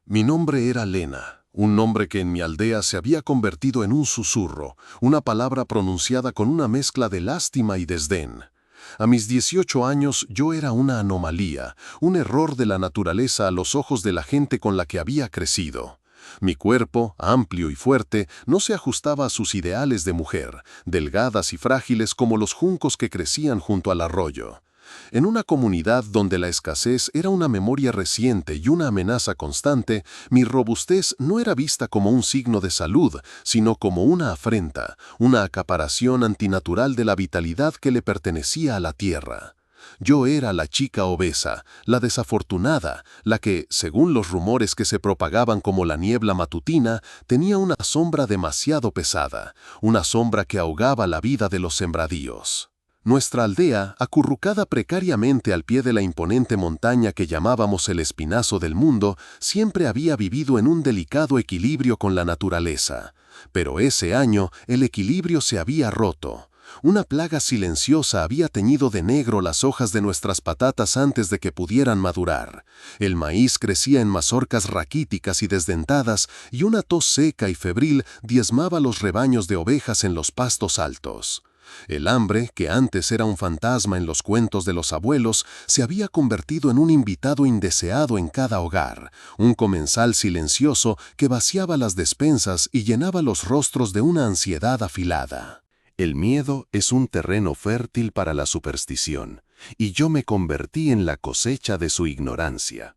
Mi nombre era Lena, un nombre que en mi aldea se había convertido en un susurro, una palabra pronunciada con una mezcla de lástima y desdén. A mis 18 años yo era una anomalía, un error de la naturaleza a los ojos de la gente con la que había crecido. Mi cuerpo, amplio y fuerte, no se ajustaba a sus ideales de mujer, delgadas y frágiles como los juncos que crecían junto al arroyo. En una comunidad donde la escasez era una memoria reciente y una amenaza constante, mi robustez no era vista como un signo de salud, sino como una afrenta, una acaparación antinatural de la vitalidad que le pertenecía a la tierra. Yo era la chica obesa, la desafortunada, la que, según los rumores que se propagaban como la niebla matutina, tenía una sombra demasiado pesada, una sombra que ahogaba la vida de los sembradíos. Nuestra aldea, acurrucada precariamente al pie de la imponente montaña que llamábamos el Espinazo del Mundo, siempre había vivido en un delicado equilibrio con la naturaleza. Pero ese año el equilibrio se había roto. Una plaga silenciosa había teñido de negro las hojas de nuestras patatas antes de que pudieran madurar. El maíz crecía en mazorcas raquíticas y desdentadas, y una tos seca y febril diezmaba los rebaños de ovejas en los pastos altos. El hambre, que antes era un fantasma en los cuentos de los abuelos, se había convertido en un invitado indeseado en cada hogar, un comensal silencioso que vaciaba las despensas y llenaba los rostros de una ansiedad afilada. El miedo es un terreno fértil para la superstición, y yo me convertí en la cosecha de su ignorancia.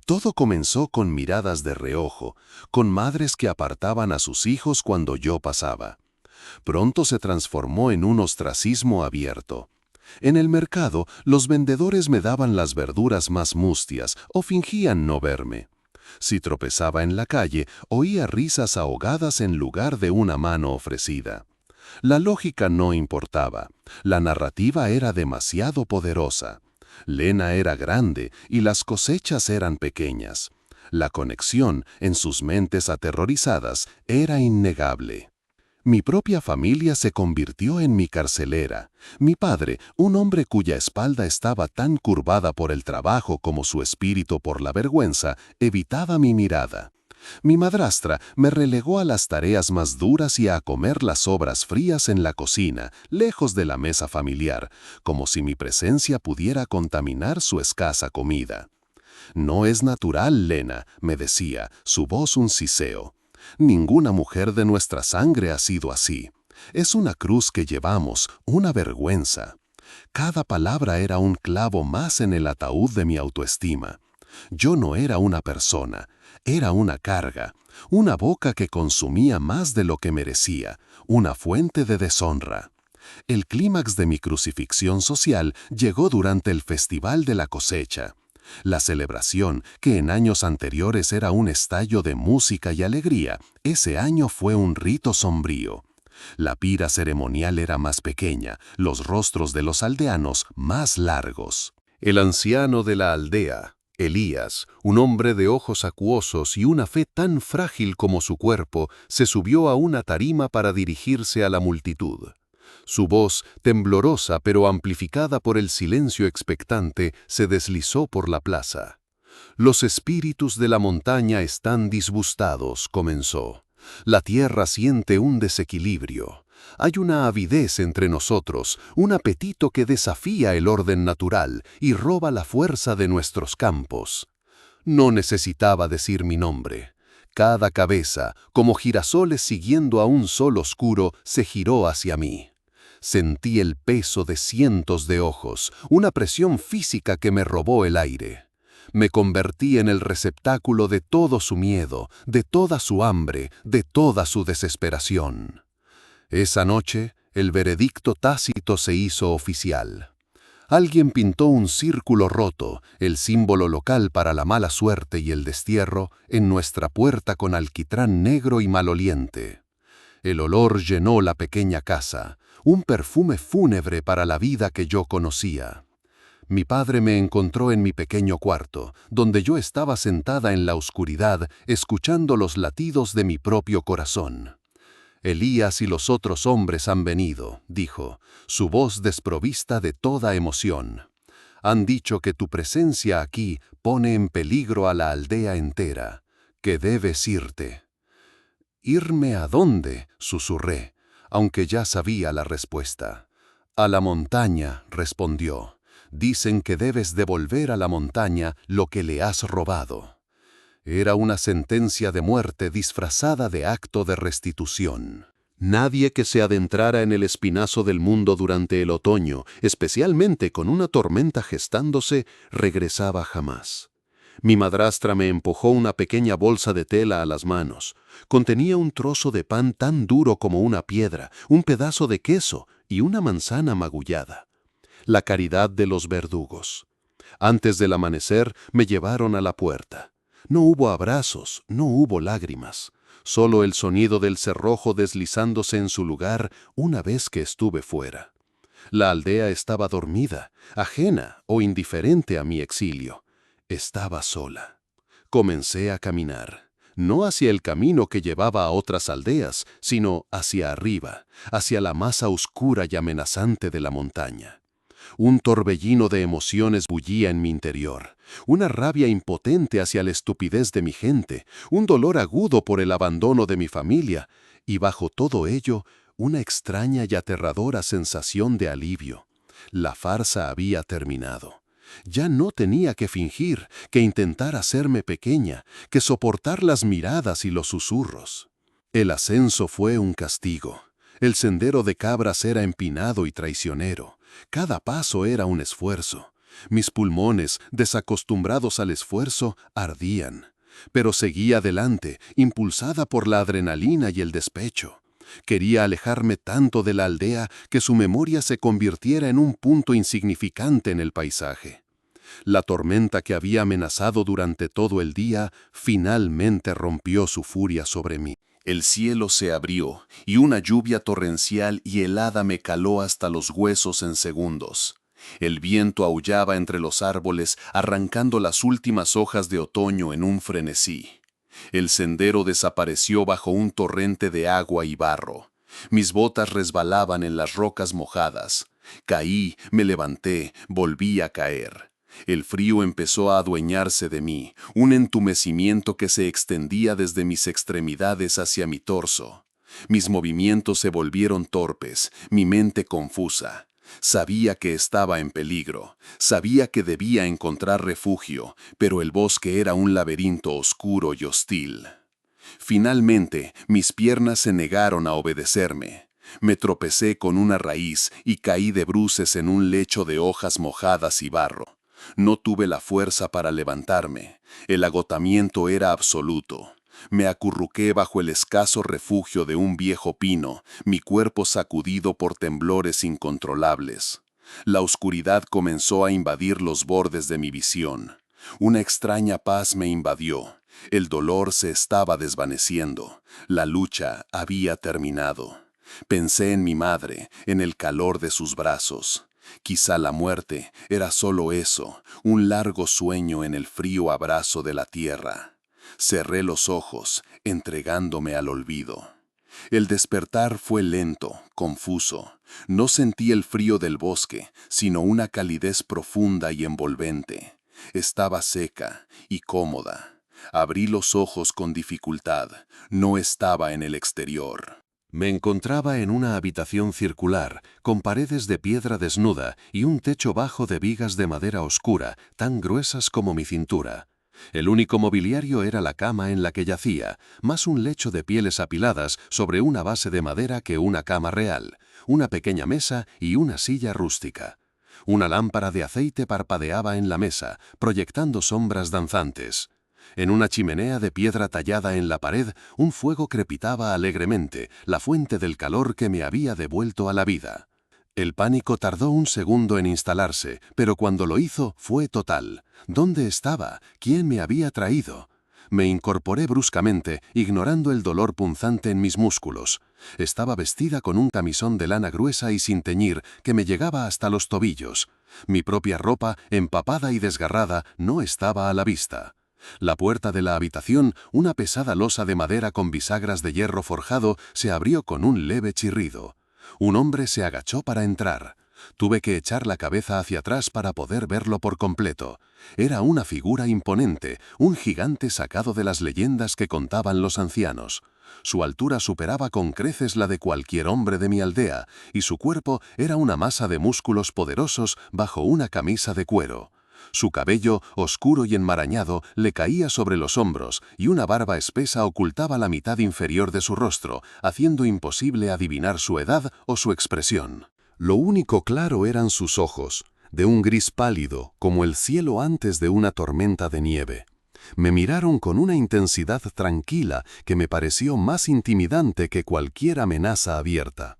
Todo comenzó con miradas de reojo, con madres que apartaban a sus hijos cuando yo pasaba. Pronto se transformó en un ostracismo abierto. En el mercado, los vendedores me daban las verduras más mustias o fingían no verme. Si tropezaba en la calle, oía risas ahogadas en lugar de una mano ofrecida. La lógica no importaba. La narrativa era demasiado poderosa. Lena era grande y las cosechas eran pequeñas. La conexión, en sus mentes aterrorizadas, era innegable. Mi propia familia se convirtió en mi carcelera. Mi padre, un hombre cuya espalda estaba tan curvada por el trabajo como su espíritu por la vergüenza, evitaba mi mirada. Mi madrastra me relegó a las tareas más duras y a comer las sobras frías en la cocina, lejos de la mesa familiar, como si mi presencia pudiera contaminar su escasa comida. «No es natural, Lena», me decía, su voz un siseo. «Ninguna mujer de nuestra sangre ha sido así. Es una cruz que llevamos, una vergüenza». Cada palabra era un clavo más en el ataúd de mi autoestima. Yo no era una persona, era una carga, una boca que consumía más de lo que merecía, una fuente de deshonra. El clímax de mi crucifixión social llegó durante el Festival de la Cosecha. La celebración, que en años anteriores era un estallo de música y alegría, ese año fue un rito sombrío. La pira ceremonial era más pequeña, los rostros de los aldeanos más largos. El anciano de la aldea, Elías, un hombre de ojos acuosos y una fe tan frágil como su cuerpo, se subió a una tarima para dirigirse a la multitud. Su voz, temblorosa pero amplificada por el silencio expectante, se deslizó por la plaza. «Los espíritus de la montaña están disgustados», comenzó. «La tierra siente un desequilibrio. Hay una avidez entre nosotros, un apetito que desafía el orden natural y roba la fuerza de nuestros campos». No necesitaba decir mi nombre. Cada cabeza, como girasoles siguiendo a un sol oscuro, se giró hacia mí. Sentí el peso de cientos de ojos, una presión física que me robó el aire. Me convertí en el receptáculo de todo su miedo, de toda su hambre, de toda su desesperación. Esa noche, el veredicto tácito se hizo oficial. Alguien pintó un círculo roto, el símbolo local para la mala suerte y el destierro, en nuestra puerta con alquitrán negro y maloliente. El olor llenó la pequeña casa, un perfume fúnebre para la vida que yo conocía. Mi padre me encontró en mi pequeño cuarto, donde yo estaba sentada en la oscuridad, escuchando los latidos de mi propio corazón. «Elías y los otros hombres han venido», dijo, su voz desprovista de toda emoción. Han dicho que tu presencia aquí pone en peligro a la aldea entera, que debes irte. ¿Irme a dónde?, susurré, aunque ya sabía la respuesta. A la montaña, respondió. Dicen que debes devolver a la montaña lo que le has robado. Era una sentencia de muerte disfrazada de acto de restitución. Nadie que se adentrara en el espinazo del mundo durante el otoño, especialmente con una tormenta gestándose, regresaba jamás. Mi madrastra me empujó una pequeña bolsa de tela a las manos. Contenía un trozo de pan tan duro como una piedra, un pedazo de queso y una manzana magullada. La caridad de los verdugos. Antes del amanecer me llevaron a la puerta. No hubo abrazos, no hubo lágrimas. Solo el sonido del cerrojo deslizándose en su lugar una vez que estuve fuera. La aldea estaba dormida, ajena o indiferente a mi exilio. Estaba sola. Comencé a caminar, no hacia el camino que llevaba a otras aldeas, sino hacia arriba, hacia la masa oscura y amenazante de la montaña. Un torbellino de emociones bullía en mi interior, una rabia impotente hacia la estupidez de mi gente, un dolor agudo por el abandono de mi familia, y bajo todo ello, una extraña y aterradora sensación de alivio. La farsa había terminado. Ya no tenía que fingir, que intentar hacerme pequeña, que soportar las miradas y los susurros. El ascenso fue un castigo. El sendero de cabras era empinado y traicionero. Cada paso era un esfuerzo. Mis pulmones, desacostumbrados al esfuerzo, ardían. Pero seguía adelante, impulsada por la adrenalina y el despecho. Quería alejarme tanto de la aldea que su memoria se convirtiera en un punto insignificante en el paisaje. La tormenta que había amenazado durante todo el día finalmente rompió su furia sobre mí. El cielo se abrió y una lluvia torrencial y helada me caló hasta los huesos en segundos. El viento aullaba entre los árboles, arrancando las últimas hojas de otoño en un frenesí. El sendero desapareció bajo un torrente de agua y barro. Mis botas resbalaban en las rocas mojadas. Caí, me levanté, volví a caer. El frío empezó a adueñarse de mí, un entumecimiento que se extendía desde mis extremidades hacia mi torso. Mis movimientos se volvieron torpes, mi mente confusa. Sabía que estaba en peligro, sabía que debía encontrar refugio, pero el bosque era un laberinto oscuro y hostil. Finalmente, mis piernas se negaron a obedecerme. Me tropecé con una raíz y caí de bruces en un lecho de hojas mojadas y barro. No tuve la fuerza para levantarme. El agotamiento era absoluto. Me acurruqué bajo el escaso refugio de un viejo pino, mi cuerpo sacudido por temblores incontrolables. La oscuridad comenzó a invadir los bordes de mi visión. Una extraña paz me invadió. El dolor se estaba desvaneciendo. La lucha había terminado. Pensé en mi madre, en el calor de sus brazos. Quizá la muerte era solo eso, un largo sueño en el frío abrazo de la tierra. Cerré los ojos, entregándome al olvido. El despertar fue lento, confuso. No sentí el frío del bosque, sino una calidez profunda y envolvente. Estaba seca y cómoda. Abrí los ojos con dificultad. No estaba en el exterior. Me encontraba en una habitación circular, con paredes de piedra desnuda y un techo bajo de vigas de madera oscura, tan gruesas como mi cintura. El único mobiliario era la cama en la que yacía, más un lecho de pieles apiladas sobre una base de madera que una cama real, una pequeña mesa y una silla rústica. Una lámpara de aceite parpadeaba en la mesa, proyectando sombras danzantes. En una chimenea de piedra tallada en la pared, un fuego crepitaba alegremente, la fuente del calor que me había devuelto a la vida. El pánico tardó un segundo en instalarse, pero cuando lo hizo fue total. ¿Dónde estaba? ¿Quién me había traído? Me incorporé bruscamente, ignorando el dolor punzante en mis músculos. Estaba vestida con un camisón de lana gruesa y sin teñir, que me llegaba hasta los tobillos. Mi propia ropa, empapada y desgarrada, no estaba a la vista. La puerta de la habitación, una pesada losa de madera con bisagras de hierro forjado, se abrió con un leve chirrido. Un hombre se agachó para entrar. Tuve que echar la cabeza hacia atrás para poder verlo por completo. Era una figura imponente, un gigante sacado de las leyendas que contaban los ancianos. Su altura superaba con creces la de cualquier hombre de mi aldea, y su cuerpo era una masa de músculos poderosos bajo una camisa de cuero. Su cabello, oscuro y enmarañado, le caía sobre los hombros, y una barba espesa ocultaba la mitad inferior de su rostro, haciendo imposible adivinar su edad o su expresión. Lo único claro eran sus ojos, de un gris pálido, como el cielo antes de una tormenta de nieve. Me miraron con una intensidad tranquila que me pareció más intimidante que cualquier amenaza abierta.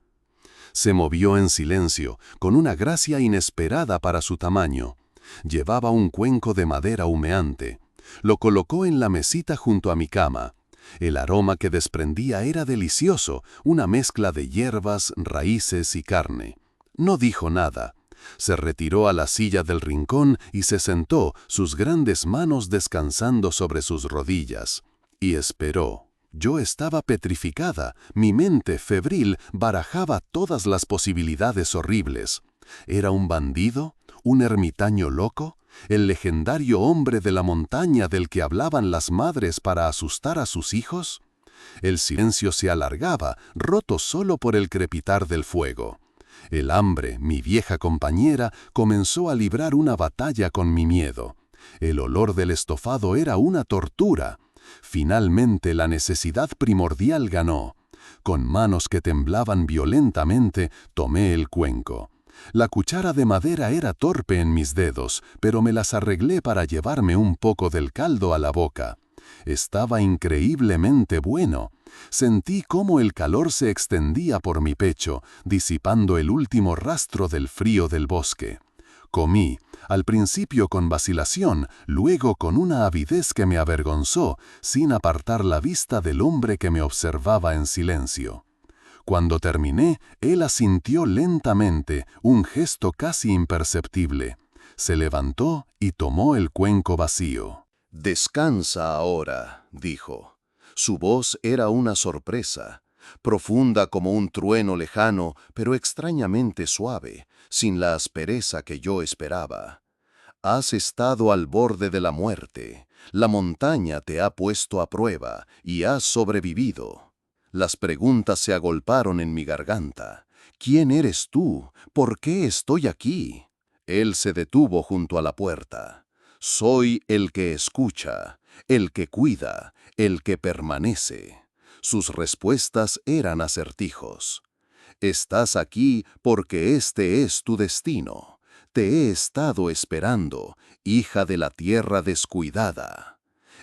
Se movió en silencio, con una gracia inesperada para su tamaño. Llevaba un cuenco de madera humeante. Lo colocó en la mesita junto a mi cama. El aroma que desprendía era delicioso, una mezcla de hierbas, raíces y carne. No dijo nada. Se retiró a la silla del rincón y se sentó, sus grandes manos descansando sobre sus rodillas. Y esperó. Yo estaba petrificada, mi mente febril barajaba todas las posibilidades horribles. ¿Era un bandido? ¿Un ermitaño loco? ¿El legendario hombre de la montaña del que hablaban las madres para asustar a sus hijos? El silencio se alargaba, roto solo por el crepitar del fuego. El hambre, mi vieja compañera, comenzó a librar una batalla con mi miedo. El olor del estofado era una tortura. Finalmente la necesidad primordial ganó. Con manos que temblaban violentamente, tomé el cuenco. La cuchara de madera era torpe en mis dedos, pero me las arreglé para llevarme un poco del caldo a la boca. Estaba increíblemente bueno. Sentí cómo el calor se extendía por mi pecho, disipando el último rastro del frío del bosque. Comí, al principio con vacilación, luego con una avidez que me avergonzó, sin apartar la vista del hombre que me observaba en silencio. Cuando terminé, él asintió lentamente, un gesto casi imperceptible. Se levantó y tomó el cuenco vacío. «Descansa ahora», dijo. Su voz era una sorpresa, profunda como un trueno lejano, pero extrañamente suave, sin la aspereza que yo esperaba. Has estado al borde de la muerte. La montaña te ha puesto a prueba y has sobrevivido. Las preguntas se agolparon en mi garganta. ¿Quién eres tú? ¿Por qué estoy aquí? Él se detuvo junto a la puerta. Soy el que escucha, el que cuida, el que permanece. Sus respuestas eran acertijos. Estás aquí porque este es tu destino. Te he estado esperando, hija de la tierra descuidada.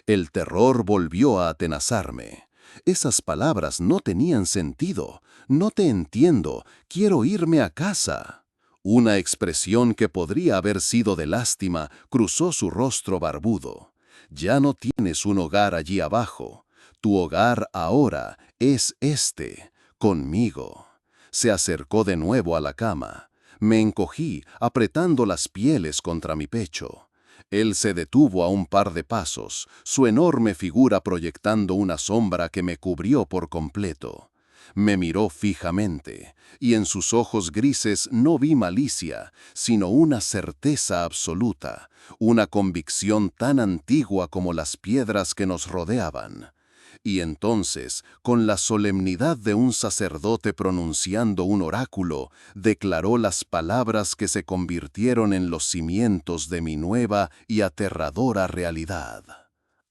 El terror volvió a atenazarme. Esas palabras no tenían sentido. No te entiendo. Quiero irme a casa. Una expresión que podría haber sido de lástima cruzó su rostro barbudo. Ya no tienes un hogar allí abajo. Tu hogar ahora es este, conmigo. Se acercó de nuevo a la cama. Me encogí, apretando las pieles contra mi pecho. Él se detuvo a un par de pasos, su enorme figura proyectando una sombra que me cubrió por completo. Me miró fijamente, y en sus ojos grises no vi malicia, sino una certeza absoluta, una convicción tan antigua como las piedras que nos rodeaban. Y entonces, con la solemnidad de un sacerdote pronunciando un oráculo, declaró las palabras que se convirtieron en los cimientos de mi nueva y aterradora realidad.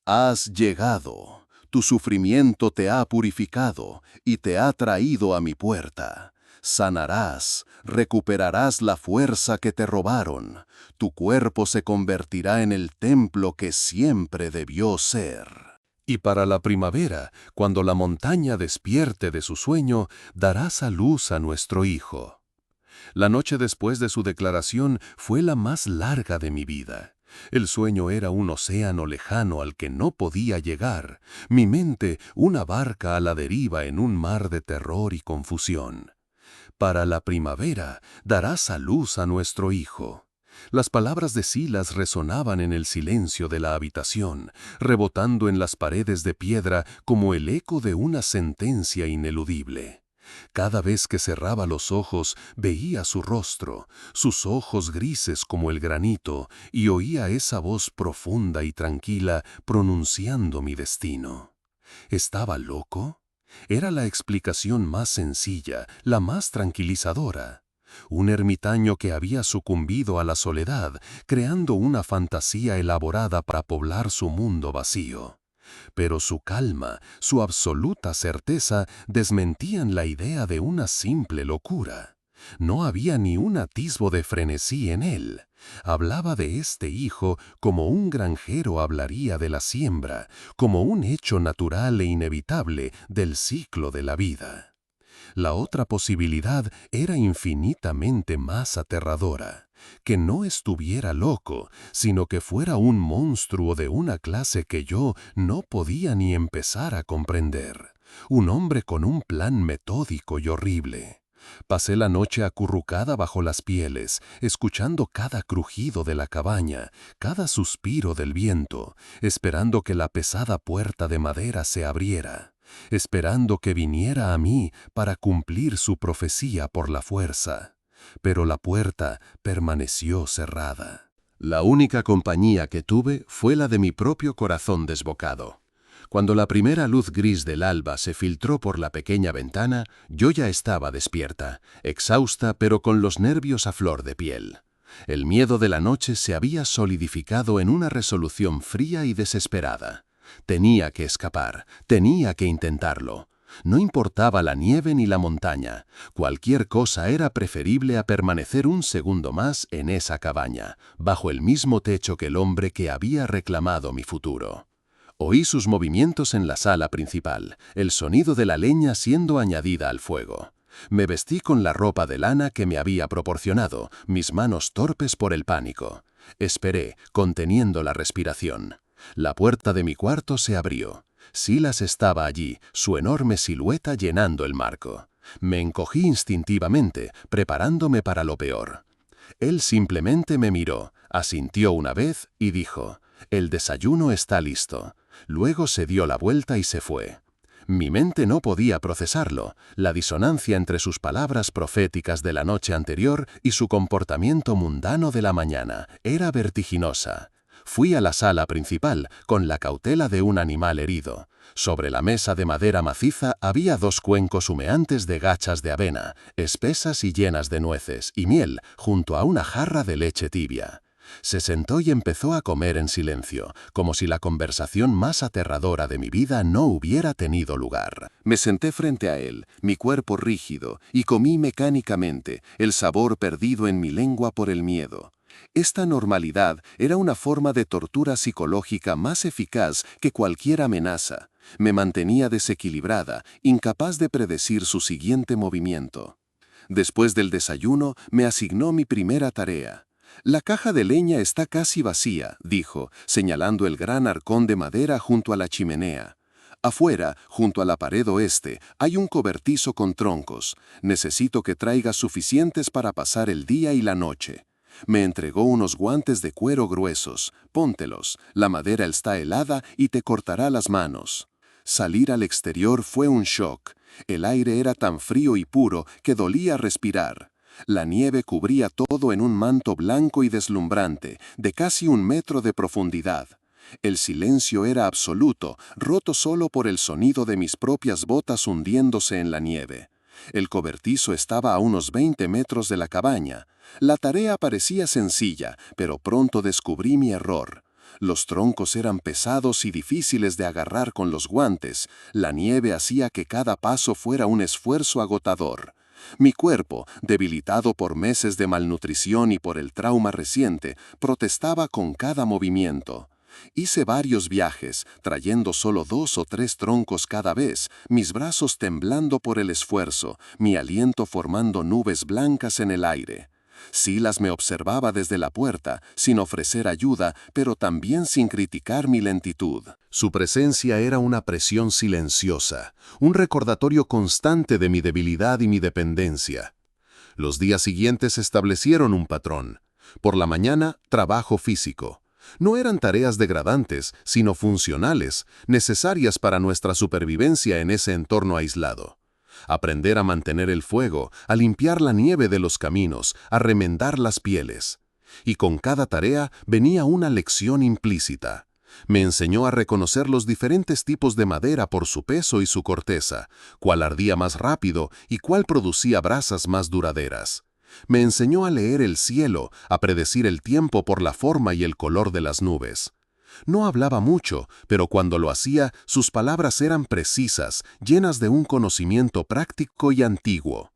Has llegado. Tu sufrimiento te ha purificado y te ha traído a mi puerta. Sanarás, recuperarás la fuerza que te robaron. Tu cuerpo se convertirá en el templo que siempre debió ser. Y para la primavera, cuando la montaña despierte de su sueño, darás a luz a nuestro hijo. La noche después de su declaración fue la más larga de mi vida. El sueño era un océano lejano al que no podía llegar, mi mente una barca a la deriva en un mar de terror y confusión. Para la primavera darás a luz a nuestro hijo. Las palabras de Silas resonaban en el silencio de la habitación, rebotando en las paredes de piedra como el eco de una sentencia ineludible. Cada vez que cerraba los ojos veía su rostro, sus ojos grises como el granito, y oía esa voz profunda y tranquila pronunciando mi destino. ¿Estaba loco? Era la explicación más sencilla, la más tranquilizadora. Un ermitaño que había sucumbido a la soledad, creando una fantasía elaborada para poblar su mundo vacío. Pero su calma, su absoluta certeza desmentían la idea de una simple locura. No había ni un atisbo de frenesí en él. Hablaba de este hijo como un granjero hablaría de la siembra, como un hecho natural e inevitable del ciclo de la vida. La otra posibilidad era infinitamente más aterradora, que no estuviera loco, sino que fuera un monstruo de una clase que yo no podía ni empezar a comprender, un hombre con un plan metódico y horrible. Pasé la noche acurrucada bajo las pieles, escuchando cada crujido de la cabaña, cada suspiro del viento, esperando que la pesada puerta de madera se abriera, esperando que viniera a mí para cumplir su profecía por la fuerza. Pero la puerta permaneció cerrada. La única compañía que tuve fue la de mi propio corazón desbocado. Cuando la primera luz gris del alba se filtró por la pequeña ventana, yo ya estaba despierta, exhausta pero con los nervios a flor de piel. El miedo de la noche se había solidificado en una resolución fría y desesperada. Tenía que escapar, tenía que intentarlo. No importaba la nieve ni la montaña, cualquier cosa era preferible a permanecer un segundo más en esa cabaña, bajo el mismo techo que el hombre que había reclamado mi futuro. Oí sus movimientos en la sala principal, el sonido de la leña siendo añadida al fuego. Me vestí con la ropa de lana que me había proporcionado, mis manos torpes por el pánico. Esperé, conteniendo la respiración. La puerta de mi cuarto se abrió. Silas estaba allí, su enorme silueta llenando el marco. Me encogí instintivamente, preparándome para lo peor. Él simplemente me miró, asintió una vez y dijo: «El desayuno está listo». Luego se dio la vuelta y se fue. Mi mente no podía procesarlo, la disonancia entre sus palabras proféticas de la noche anterior y su comportamiento mundano de la mañana era vertiginosa. Fui a la sala principal, con la cautela de un animal herido. Sobre la mesa de madera maciza había 2 cuencos humeantes de gachas de avena, espesas y llenas de nueces, y miel, junto a una jarra de leche tibia. Se sentó y empezó a comer en silencio, como si la conversación más aterradora de mi vida no hubiera tenido lugar. Me senté frente a él, mi cuerpo rígido, y comí mecánicamente, el sabor perdido en mi lengua por el miedo. Esta normalidad era una forma de tortura psicológica más eficaz que cualquier amenaza. Me mantenía desequilibrada, incapaz de predecir su siguiente movimiento. Después del desayuno, me asignó mi primera tarea. «La caja de leña está casi vacía», dijo, señalando el gran arcón de madera junto a la chimenea. «Afuera, junto a la pared oeste, hay un cobertizo con troncos. Necesito que traigas suficientes para pasar el día y la noche». Me entregó unos guantes de cuero gruesos. «Póntelos, la madera está helada y te cortará las manos». Salir al exterior fue un shock. El aire era tan frío y puro que dolía respirar. La nieve cubría todo en un manto blanco y deslumbrante, de casi 1 metro de profundidad. El silencio era absoluto, roto solo por el sonido de mis propias botas hundiéndose en la nieve. El cobertizo estaba a unos 20 metros de la cabaña. La tarea parecía sencilla, pero pronto descubrí mi error. Los troncos eran pesados y difíciles de agarrar con los guantes. La nieve hacía que cada paso fuera un esfuerzo agotador. Mi cuerpo, debilitado por meses de malnutrición y por el trauma reciente, protestaba con cada movimiento. Hice varios viajes, trayendo solo 2 o 3 troncos cada vez, mis brazos temblando por el esfuerzo, mi aliento formando nubes blancas en el aire. Silas me observaba desde la puerta, sin ofrecer ayuda, pero también sin criticar mi lentitud. Su presencia era una presión silenciosa, un recordatorio constante de mi debilidad y mi dependencia. Los días siguientes establecieron un patrón. Por la mañana, trabajo físico. No eran tareas degradantes, sino funcionales, necesarias para nuestra supervivencia en ese entorno aislado. aprender a mantener el fuego, a limpiar la nieve de los caminos, a remendar las pieles. Y con cada tarea venía una lección implícita. Me enseñó a reconocer los diferentes tipos de madera por su peso y su corteza, cuál ardía más rápido y cuál producía brasas más duraderas. Me enseñó a leer el cielo, a predecir el tiempo por la forma y el color de las nubes. No hablaba mucho, pero cuando lo hacía, sus palabras eran precisas, llenas de un conocimiento práctico y antiguo.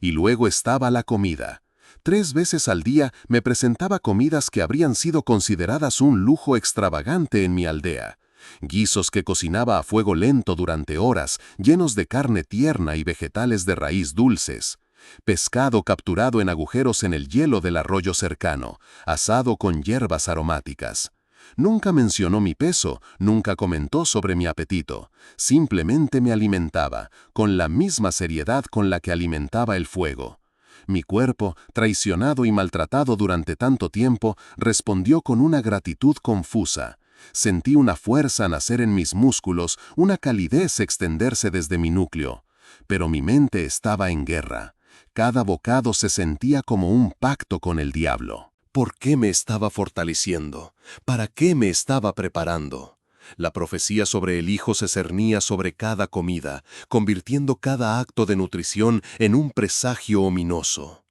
Y luego estaba la comida. 3 veces al día me presentaba comidas que habrían sido consideradas un lujo extravagante en mi aldea. Guisos que cocinaba a fuego lento durante horas, llenos de carne tierna y vegetales de raíz dulces. Pescado capturado en agujeros en el hielo del arroyo cercano, asado con hierbas aromáticas. Nunca mencionó mi peso, nunca comentó sobre mi apetito. Simplemente me alimentaba, con la misma seriedad con la que alimentaba el fuego. Mi cuerpo, traicionado y maltratado durante tanto tiempo, respondió con una gratitud confusa. Sentí una fuerza nacer en mis músculos, una calidez extenderse desde mi núcleo. Pero mi mente estaba en guerra. Cada bocado se sentía como un pacto con el diablo. ¿Por qué me estaba fortaleciendo? ¿Para qué me estaba preparando? La profecía sobre el Hijo se cernía sobre cada comida, convirtiendo cada acto de nutrición en un presagio ominoso.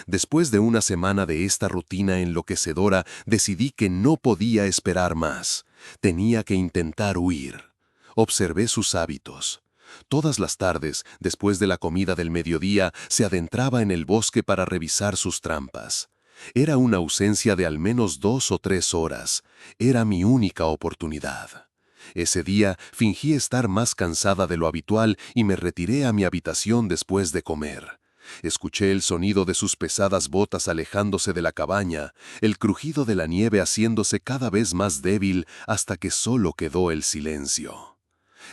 Después de una semana de esta rutina enloquecedora, decidí que no podía esperar más. Tenía que intentar huir. Observé sus hábitos. Todas las tardes, después de la comida del mediodía, se adentraba en el bosque para revisar sus trampas. Era una ausencia de al menos 2 o 3 horas. Era mi única oportunidad. Ese día fingí estar más cansada de lo habitual y me retiré a mi habitación después de comer. Escuché el sonido de sus pesadas botas alejándose de la cabaña, el crujido de la nieve haciéndose cada vez más débil hasta que solo quedó el silencio.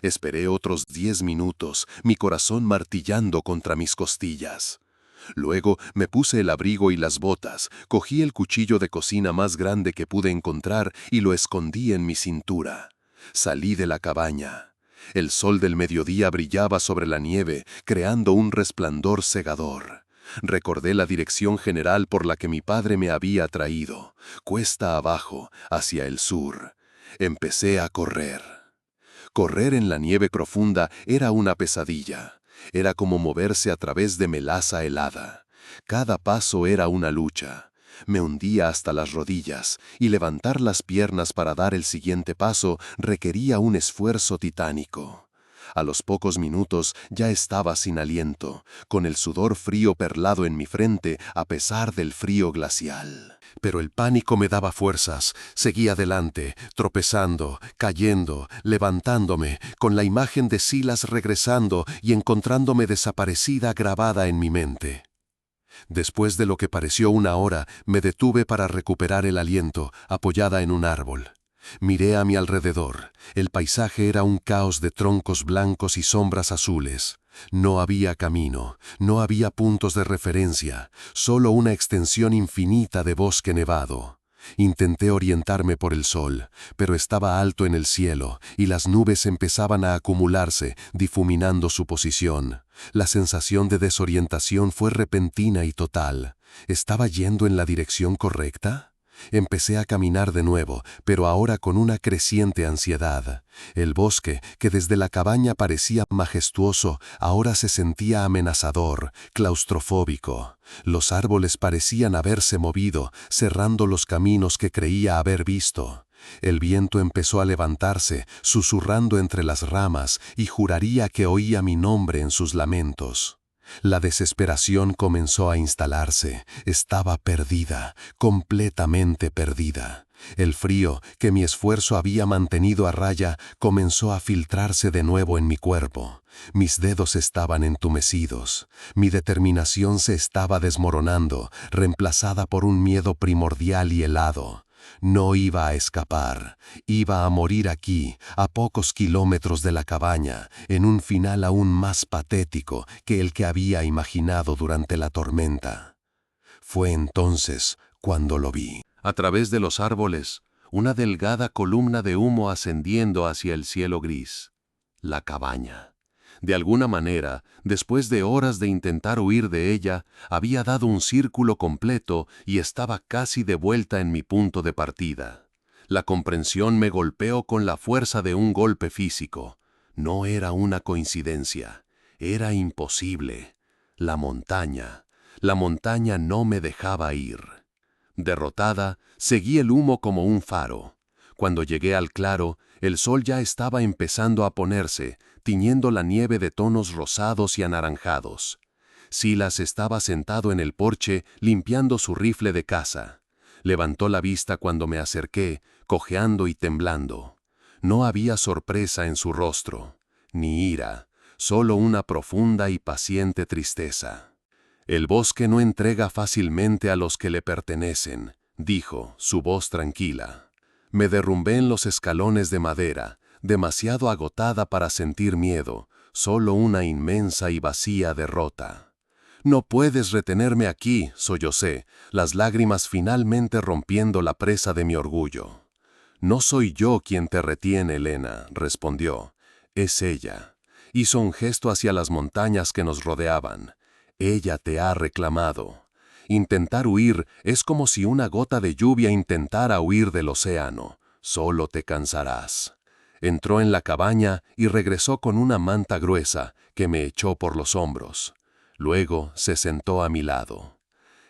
Esperé otros 10 minutos, mi corazón martillando contra mis costillas. Luego me puse el abrigo y las botas, cogí el cuchillo de cocina más grande que pude encontrar y lo escondí en mi cintura. Salí de la cabaña. El sol del mediodía brillaba sobre la nieve, creando un resplandor cegador. Recordé la dirección general por la que mi padre me había traído, cuesta abajo, hacia el sur. Empecé a correr. Correr en la nieve profunda era una pesadilla. Era como moverse a través de melaza helada. Cada paso era una lucha. Me hundía hasta las rodillas, y levantar las piernas para dar el siguiente paso requería un esfuerzo titánico. A los pocos minutos ya estaba sin aliento, con el sudor frío perlado en mi frente a pesar del frío glacial. Pero el pánico me daba fuerzas. Seguí adelante, tropezando, cayendo, levantándome, con la imagen de Silas regresando y encontrándome desaparecida grabada en mi mente. Después de lo que pareció una hora, me detuve para recuperar el aliento, apoyada en un árbol. Miré a mi alrededor. El paisaje era un caos de troncos blancos y sombras azules. No había camino, no había puntos de referencia, solo una extensión infinita de bosque nevado. Intenté orientarme por el sol, pero estaba alto en el cielo y las nubes empezaban a acumularse, difuminando su posición. La sensación de desorientación fue repentina y total. ¿Estaba yendo en la dirección correcta? Empecé a caminar de nuevo, pero ahora con una creciente ansiedad. El bosque, que desde la cabaña parecía majestuoso, ahora se sentía amenazador, claustrofóbico. Los árboles parecían haberse movido, cerrando los caminos que creía haber visto. El viento empezó a levantarse, susurrando entre las ramas, y juraría que oía mi nombre en sus lamentos. La desesperación comenzó a instalarse. Estaba perdida, completamente perdida. El frío, que mi esfuerzo había mantenido a raya, comenzó a filtrarse de nuevo en mi cuerpo. Mis dedos estaban entumecidos. Mi determinación se estaba desmoronando, reemplazada por un miedo primordial y helado. No iba a escapar, iba a morir aquí, a pocos kilómetros de la cabaña, en un final aún más patético que el que había imaginado durante la tormenta. Fue entonces cuando lo vi. A través de los árboles, una delgada columna de humo ascendiendo hacia el cielo gris. La cabaña. De alguna manera, después de horas de intentar huir de ella, había dado un círculo completo y estaba casi de vuelta en mi punto de partida. La comprensión me golpeó con la fuerza de un golpe físico. No era una coincidencia, era imposible. La montaña no me dejaba ir. Derrotada, seguí el humo como un faro. Cuando llegué al claro, el sol ya estaba empezando a ponerse, tiñendo la nieve de tonos rosados y anaranjados. Silas estaba sentado en el porche limpiando su rifle de caza. Levantó la vista cuando me acerqué, cojeando y temblando. No había sorpresa en su rostro, ni ira, solo una profunda y paciente tristeza. «El bosque no entrega fácilmente a los que le pertenecen», dijo, su voz tranquila. Me derrumbé en los escalones de madera, demasiado agotada para sentir miedo, solo una inmensa y vacía derrota. «No puedes retenerme aquí», sollocé, las lágrimas finalmente rompiendo la presa de mi orgullo. «No soy yo quien te retiene, Elena», respondió. «Es ella». Hizo un gesto hacia las montañas que nos rodeaban. «Ella te ha reclamado. Intentar huir es como si una gota de lluvia intentara huir del océano. Solo te cansarás». Entró en la cabaña y regresó con una manta gruesa que me echó por los hombros. Luego se sentó a mi lado.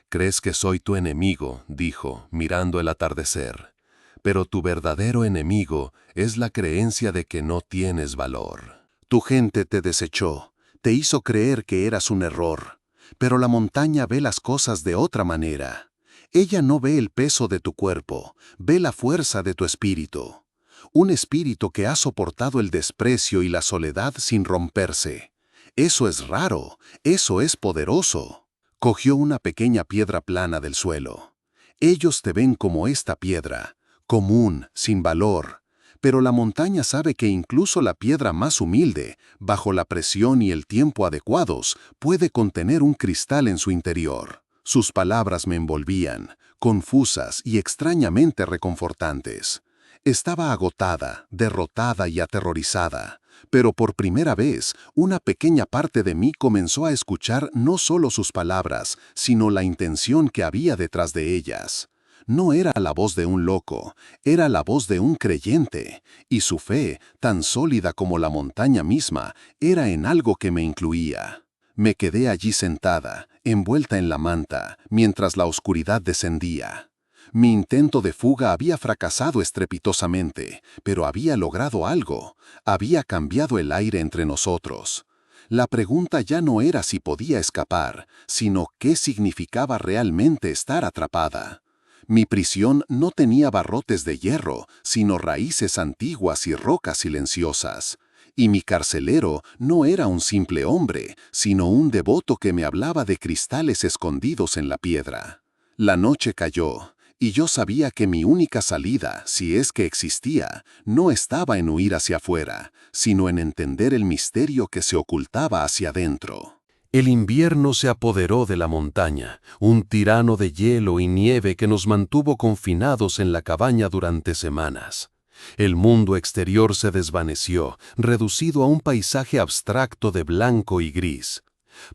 «Crees que soy tu enemigo», dijo, mirando el atardecer. «Pero tu verdadero enemigo es la creencia de que no tienes valor. Tu gente te desechó, te hizo creer que eras un error. Pero la montaña ve las cosas de otra manera. Ella no ve el peso de tu cuerpo, ve la fuerza de tu espíritu. Un espíritu que ha soportado el desprecio y la soledad sin romperse. Eso es raro, eso es poderoso». Cogió una pequeña piedra plana del suelo. «Ellos te ven como esta piedra, común, sin valor. Pero la montaña sabe que incluso la piedra más humilde, bajo la presión y el tiempo adecuados, puede contener un cristal en su interior». Sus palabras me envolvían, confusas y extrañamente reconfortantes. Estaba agotada, derrotada y aterrorizada, pero por primera vez, una pequeña parte de mí comenzó a escuchar no solo sus palabras, sino la intención que había detrás de ellas. No era la voz de un loco, era la voz de un creyente, y su fe, tan sólida como la montaña misma, era en algo que me incluía. Me quedé allí sentada, envuelta en la manta, mientras la oscuridad descendía. Mi intento de fuga había fracasado estrepitosamente, pero había logrado algo, había cambiado el aire entre nosotros. La pregunta ya no era si podía escapar, sino qué significaba realmente estar atrapada. Mi prisión no tenía barrotes de hierro, sino raíces antiguas y rocas silenciosas. Y mi carcelero no era un simple hombre, sino un devoto que me hablaba de cristales escondidos en la piedra. La noche cayó, y yo sabía que mi única salida, si es que existía, no estaba en huir hacia afuera, sino en entender el misterio que se ocultaba hacia adentro. El invierno se apoderó de la montaña, un tirano de hielo y nieve que nos mantuvo confinados en la cabaña durante semanas. El mundo exterior se desvaneció, reducido a un paisaje abstracto de blanco y gris.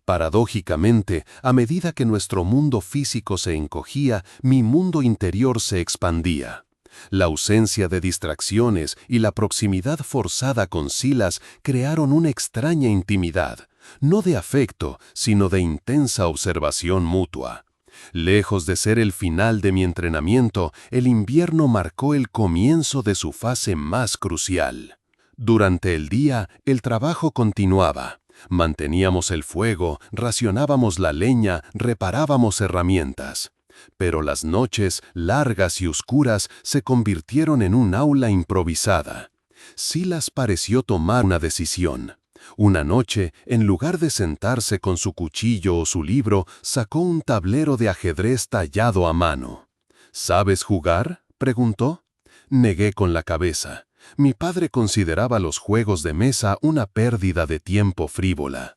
Paradójicamente, a medida que nuestro mundo físico se encogía, mi mundo interior se expandía. La ausencia de distracciones y la proximidad forzada con Silas crearon una extraña intimidad, no de afecto, sino de intensa observación mutua. Lejos de ser el final de mi entrenamiento, el invierno marcó el comienzo de su fase más crucial. Durante el día, el trabajo continuaba. Manteníamos el fuego, racionábamos la leña, reparábamos herramientas. Pero las noches, largas y oscuras, se convirtieron en un aula improvisada. Silas pareció tomar una decisión. Una noche, en lugar de sentarse con su cuchillo o su libro, sacó un tablero de ajedrez tallado a mano. «¿Sabes jugar?», preguntó. Negué con la cabeza. Mi padre consideraba los juegos de mesa una pérdida de tiempo frívola.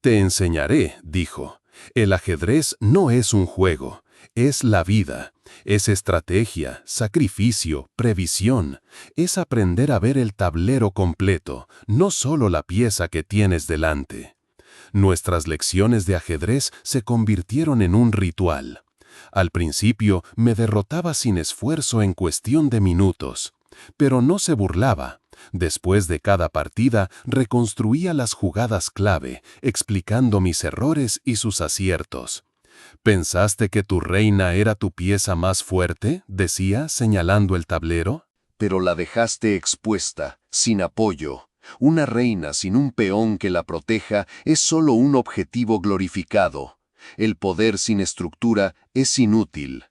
«Te enseñaré», dijo. «El ajedrez no es un juego, Es la vida, es estrategia, sacrificio, previsión, es aprender a ver el tablero completo, no solo la pieza que tienes delante. Nuestras lecciones de ajedrez se convirtieron en un ritual. Al principio me derrotaba sin esfuerzo en cuestión de minutos, pero no se burlaba. Después de cada partida reconstruía las jugadas clave, explicando mis errores y sus aciertos. ¿Pensaste que tu reina era tu pieza más fuerte?, decía, señalando el tablero. Pero la dejaste expuesta, sin apoyo. Una reina sin un peón que la proteja es solo un objetivo glorificado. El poder sin estructura es inútil.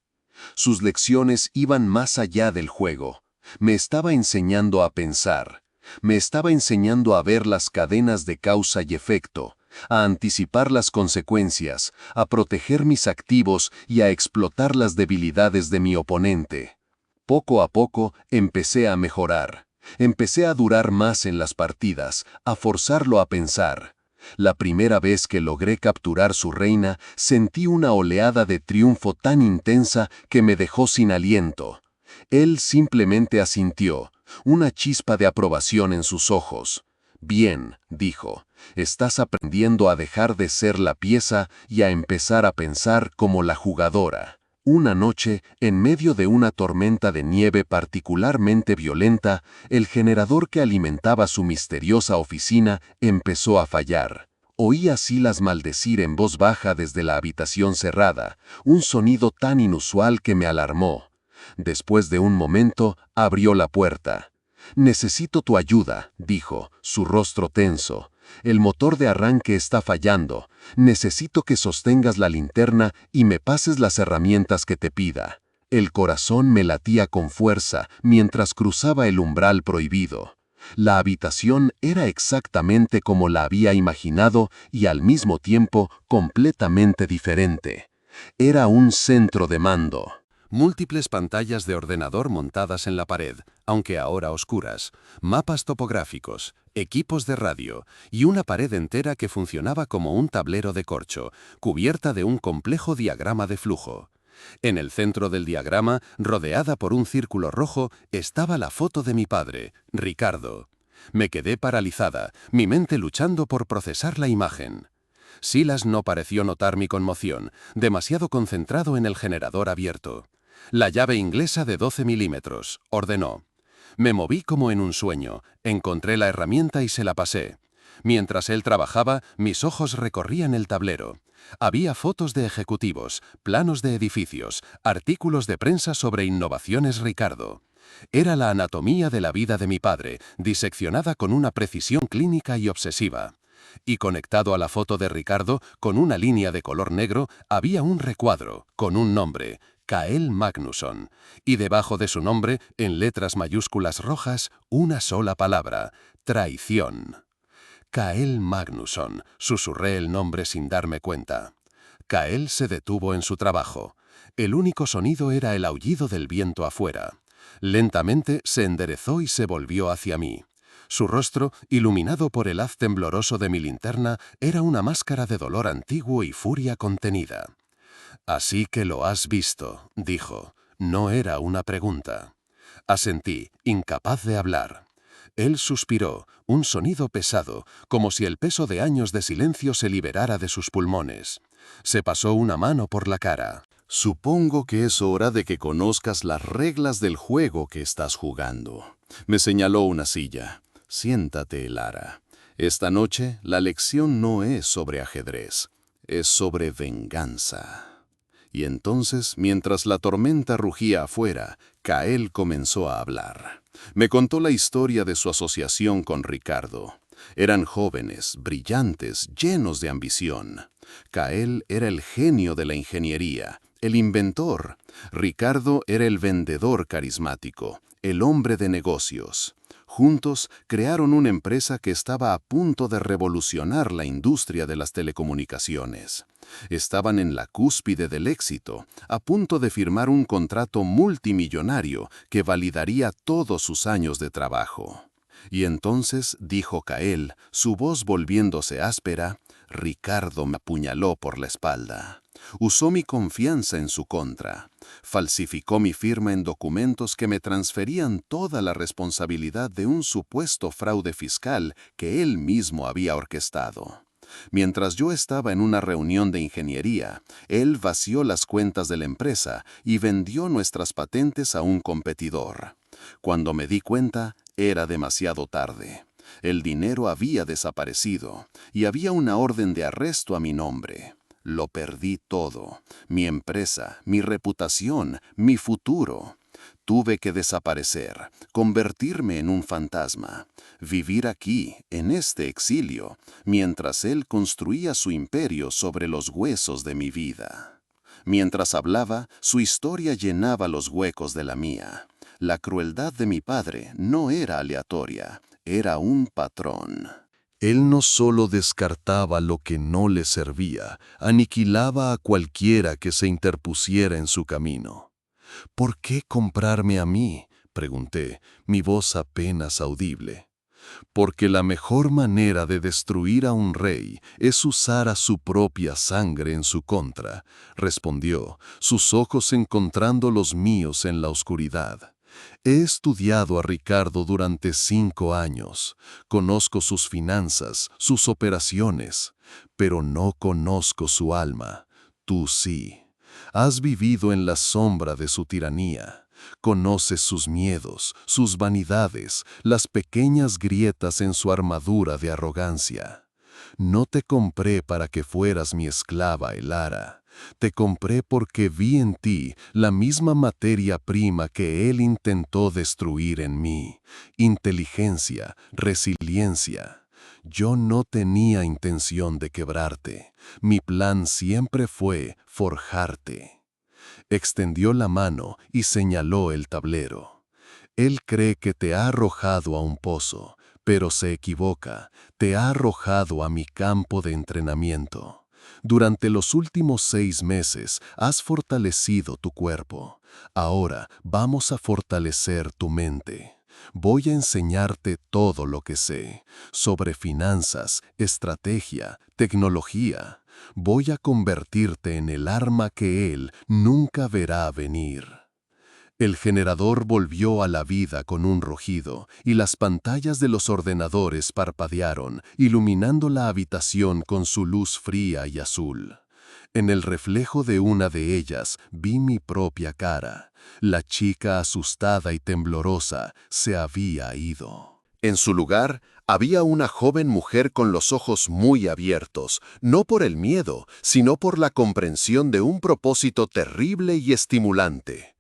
Sus lecciones iban más allá del juego. Me estaba enseñando a pensar. Me estaba enseñando a ver las cadenas de causa y efecto, a anticipar las consecuencias, a proteger mis activos y a explotar las debilidades de mi oponente. Poco a poco empecé a mejorar. Empecé a durar más en las partidas, a forzarlo a pensar. La primera vez que logré capturar su reina, sentí una oleada de triunfo tan intensa que me dejó sin aliento. Él simplemente asintió, una chispa de aprobación en sus ojos. Bien, dijo, estás aprendiendo a dejar de ser la pieza y a empezar a pensar como la jugadora. Una noche, en medio de una tormenta de nieve particularmente violenta, el generador que alimentaba su misteriosa oficina empezó a fallar. Oí a Silas maldecir en voz baja desde la habitación cerrada, un sonido tan inusual que me alarmó. Después de un momento, abrió la puerta. «Necesito tu ayuda», dijo, su rostro tenso. «El motor de arranque está fallando. Necesito que sostengas la linterna y me pases las herramientas que te pida». El corazón me latía con fuerza mientras cruzaba el umbral prohibido. La habitación era exactamente como la había imaginado y al mismo tiempo completamente diferente. Era un centro de mando. Múltiples pantallas de ordenador montadas en la pared, aunque ahora oscuras, mapas topográficos, equipos de radio y una pared entera que funcionaba como un tablero de corcho, cubierta de un complejo diagrama de flujo. En el centro del diagrama, rodeada por un círculo rojo, estaba la foto de mi padre, Ricardo. Me quedé paralizada, mi mente luchando por procesar la imagen. Silas no pareció notar mi conmoción, demasiado concentrado en el generador abierto. «La llave inglesa de 12 milímetros», ordenó. Me moví como en un sueño, encontré la herramienta y se la pasé. Mientras él trabajaba, mis ojos recorrían el tablero. Había fotos de ejecutivos, planos de edificios, artículos de prensa sobre innovaciones Ricardo. Era la anatomía de la vida de mi padre, diseccionada con una precisión clínica y obsesiva. Y conectado a la foto de Ricardo, con una línea de color negro, había un recuadro, con un nombre, Cael Magnusson, y debajo de su nombre, en letras mayúsculas rojas, una sola palabra, traición. Cael Magnusson, susurré el nombre sin darme cuenta. Cael se detuvo en su trabajo. El único sonido era el aullido del viento afuera. Lentamente se enderezó y se volvió hacia mí. Su rostro, iluminado por el haz tembloroso de mi linterna, era una máscara de dolor antiguo y furia contenida. «Así que lo has visto», dijo. No era una pregunta. Asentí, incapaz de hablar. Él suspiró, un sonido pesado, como si el peso de años de silencio se liberara de sus pulmones. Se pasó una mano por la cara. Supongo que es hora de que conozcas las reglas del juego que estás jugando. Me señaló una silla. Siéntate, Lara. Esta noche la lección no es sobre ajedrez, es sobre venganza. Y entonces, mientras la tormenta rugía afuera, Cael comenzó a hablar. Me contó la historia de su asociación con Ricardo. Eran jóvenes, brillantes, llenos de ambición. Cael era el genio de la ingeniería, el inventor. Ricardo era el vendedor carismático, el hombre de negocios. Juntos crearon una empresa que estaba a punto de revolucionar la industria de las telecomunicaciones. Estaban en la cúspide del éxito, a punto de firmar un contrato multimillonario que validaría todos sus años de trabajo. Y entonces, dijo Cael, su voz volviéndose áspera, Ricardo me apuñaló por la espalda. Usó mi confianza en su contra. Falsificó mi firma en documentos que me transferían toda la responsabilidad de un supuesto fraude fiscal que él mismo había orquestado. Mientras yo estaba en una reunión de ingeniería, él vació las cuentas de la empresa y vendió nuestras patentes a un competidor. Cuando me di cuenta, era demasiado tarde. El dinero había desaparecido y había una orden de arresto a mi nombre. Lo perdí todo, mi empresa, mi reputación, mi futuro. Tuve que desaparecer, convertirme en un fantasma, vivir aquí, en este exilio, mientras él construía su imperio sobre los huesos de mi vida. Mientras hablaba, su historia llenaba los huecos de la mía. La crueldad de mi padre no era aleatoria, era un patrón. Él no solo descartaba lo que no le servía, aniquilaba a cualquiera que se interpusiera en su camino. ¿Por qué comprarme a mí?, pregunté, mi voz apenas audible. Porque la mejor manera de destruir a un rey es usar a su propia sangre en su contra, respondió, sus ojos encontrando los míos en la oscuridad. He estudiado a Ricardo durante 5 años. Conozco sus finanzas, sus operaciones, pero no conozco su alma. Tú sí. Has vivido en la sombra de su tiranía. Conoces sus miedos, sus vanidades, las pequeñas grietas en su armadura de arrogancia. No te compré para que fueras mi esclava, Elara. Te compré porque vi en ti la misma materia prima que él intentó destruir en mí. Inteligencia, resiliencia. Yo no tenía intención de quebrarte. Mi plan siempre fue forjarte. Extendió la mano y señaló el tablero. Él cree que te ha arrojado a un pozo, pero se equivoca, te ha arrojado a mi campo de entrenamiento. Durante los últimos 6 meses has fortalecido tu cuerpo. Ahora vamos a fortalecer tu mente. Voy a enseñarte todo lo que sé, sobre finanzas, estrategia, tecnología. Voy a convertirte en el arma que él nunca verá venir. El generador volvió a la vida con un rugido, y las pantallas de los ordenadores parpadearon, iluminando la habitación con su luz fría y azul. En el reflejo de una de ellas vi mi propia cara. La chica asustada y temblorosa se había ido. En su lugar, había una joven mujer con los ojos muy abiertos, no por el miedo, sino por la comprensión de un propósito terrible y estimulante.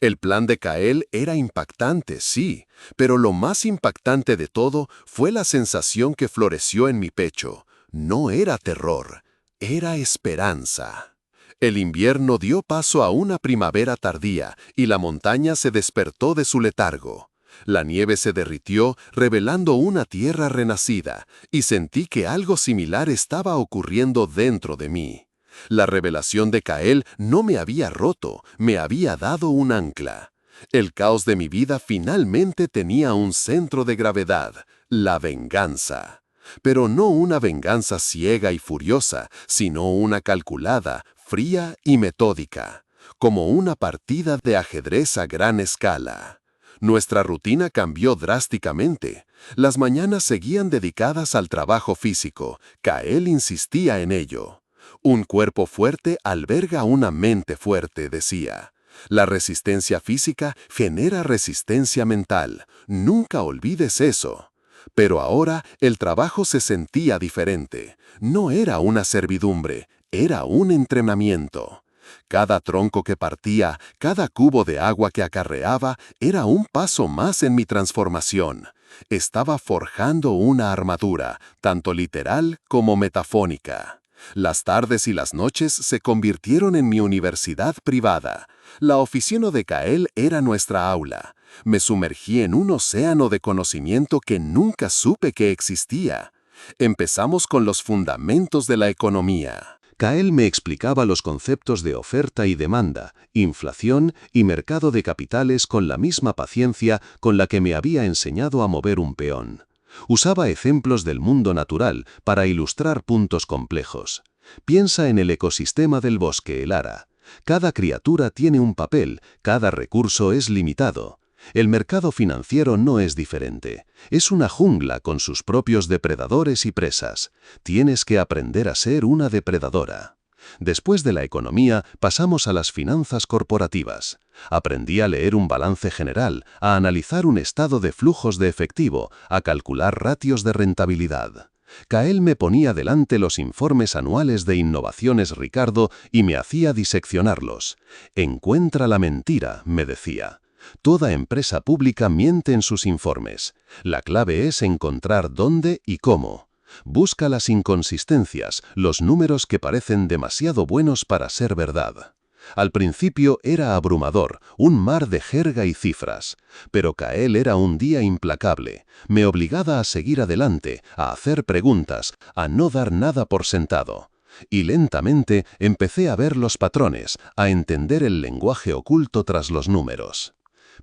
El plan de Kael era impactante, sí, pero lo más impactante de todo fue la sensación que floreció en mi pecho. No era terror, era esperanza. El invierno dio paso a una primavera tardía y la montaña se despertó de su letargo. La nieve se derritió, revelando una tierra renacida, y sentí que algo similar estaba ocurriendo dentro de mí. La revelación de Kael no me había roto, me había dado un ancla. El caos de mi vida finalmente tenía un centro de gravedad, la venganza. Pero no una venganza ciega y furiosa, sino una calculada, fría y metódica, como una partida de ajedrez a gran escala. Nuestra rutina cambió drásticamente. Las mañanas seguían dedicadas al trabajo físico. Kael insistía en ello. Un cuerpo fuerte alberga una mente fuerte, decía. La resistencia física genera resistencia mental. Nunca olvides eso. Pero ahora el trabajo se sentía diferente. No era una servidumbre, era un entrenamiento. Cada tronco que partía, cada cubo de agua que acarreaba, era un paso más en mi transformación. Estaba forjando una armadura, tanto literal como metafónica. Las tardes y las noches se convirtieron en mi universidad privada. La oficina de Kael era nuestra aula. Me sumergí en un océano de conocimiento que nunca supe que existía. Empezamos con los fundamentos de la economía. Kael me explicaba los conceptos de oferta y demanda, inflación y mercado de capitales con la misma paciencia con la que me había enseñado a mover un peón. Usaba ejemplos del mundo natural para ilustrar puntos complejos. Piensa en el ecosistema del bosque, Elara. Cada criatura tiene un papel, cada recurso es limitado. El mercado financiero no es diferente. Es una jungla con sus propios depredadores y presas. Tienes que aprender a ser una depredadora. Después de la economía, pasamos a las finanzas corporativas. Aprendí a leer un balance general, a analizar un estado de flujos de efectivo, a calcular ratios de rentabilidad. Kael me ponía delante los informes anuales de Innovaciones Ricardo y me hacía diseccionarlos. Encuentra la mentira, me decía. Toda empresa pública miente en sus informes. La clave es encontrar dónde y cómo. Busca las inconsistencias, los números que parecen demasiado buenos para ser verdad. Al principio era abrumador, un mar de jerga y cifras. Pero Kael era un día implacable. Me obligaba a seguir adelante, a hacer preguntas, a no dar nada por sentado. Y lentamente empecé a ver los patrones, a entender el lenguaje oculto tras los números.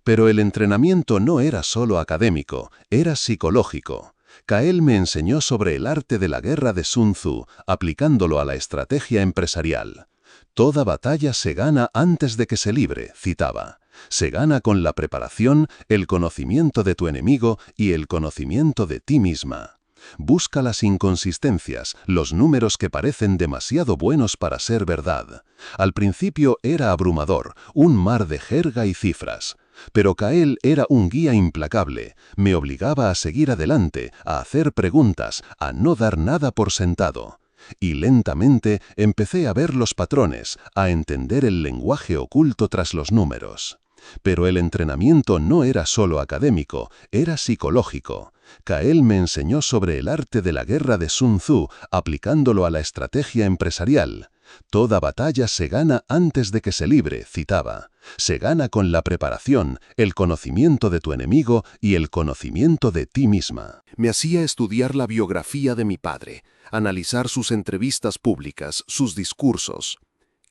Pero el entrenamiento no era solo académico, era psicológico. Kael me enseñó sobre el arte de la guerra de Sun Tzu, aplicándolo a la estrategia empresarial. Toda batalla se gana antes de que se libre, citaba. Se gana con la preparación, el conocimiento de tu enemigo y el conocimiento de ti misma. Busca las inconsistencias, los números que parecen demasiado buenos para ser verdad. Al principio era abrumador, un mar de jerga y cifras. Pero Kael era un guía implacable, me obligaba a seguir adelante, a hacer preguntas, a no dar nada por sentado. Y lentamente empecé a ver los patrones, a entender el lenguaje oculto tras los números. Pero el entrenamiento no era solo académico, era psicológico. Kael me enseñó sobre el arte de la guerra de Sun Tzu, aplicándolo a la estrategia empresarial. Toda batalla se gana antes de que se libre, citaba. Se gana con la preparación, el conocimiento de tu enemigo y el conocimiento de ti misma. Me hacía estudiar la biografía de mi padre, analizar sus entrevistas públicas, sus discursos.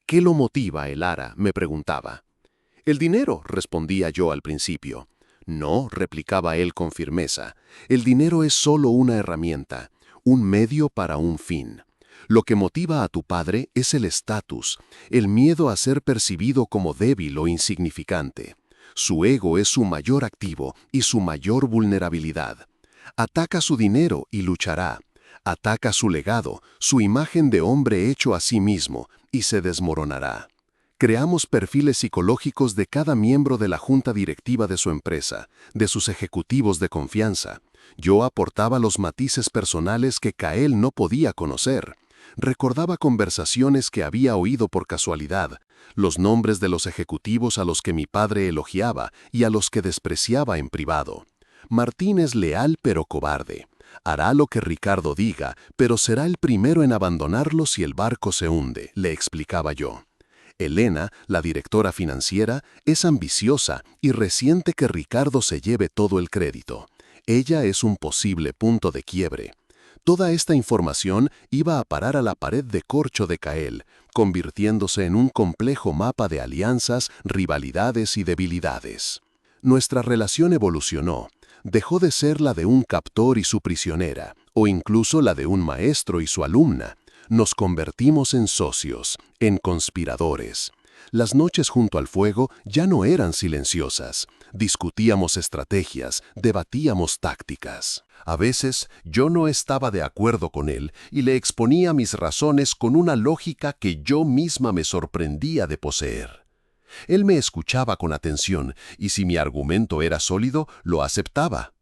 ¿Qué lo motiva, Elara?, me preguntaba. El dinero, respondía yo al principio. No, replicaba él con firmeza. El dinero es solo una herramienta, un medio para un fin. Lo que motiva a tu padre es el estatus, el miedo a ser percibido como débil o insignificante. Su ego es su mayor activo y su mayor vulnerabilidad. Ataca su dinero y luchará. Ataca su legado, su imagen de hombre hecho a sí mismo, y se desmoronará. Creamos perfiles psicológicos de cada miembro de la junta directiva de su empresa, de sus ejecutivos de confianza. Yo aportaba los matices personales que Kael no podía conocer. Recordaba conversaciones que había oído por casualidad, los nombres de los ejecutivos a los que mi padre elogiaba y a los que despreciaba en privado. Martín es leal pero cobarde. Hará lo que Ricardo diga, pero será el primero en abandonarlo si el barco se hunde, le explicaba yo. Elena, la directora financiera, es ambiciosa y resiente que Ricardo se lleve todo el crédito. Ella es un posible punto de quiebre. Toda esta información iba a parar a la pared de corcho de Kael, convirtiéndose en un complejo mapa de alianzas, rivalidades y debilidades. Nuestra relación evolucionó. Dejó de ser la de un captor y su prisionera, o incluso la de un maestro y su alumna. Nos convertimos en socios, en conspiradores. Las noches junto al fuego ya no eran silenciosas. Discutíamos estrategias, debatíamos tácticas. A veces yo no estaba de acuerdo con él y le exponía mis razones con una lógica que yo misma me sorprendía de poseer. Él me escuchaba con atención y si mi argumento era sólido, lo aceptaba.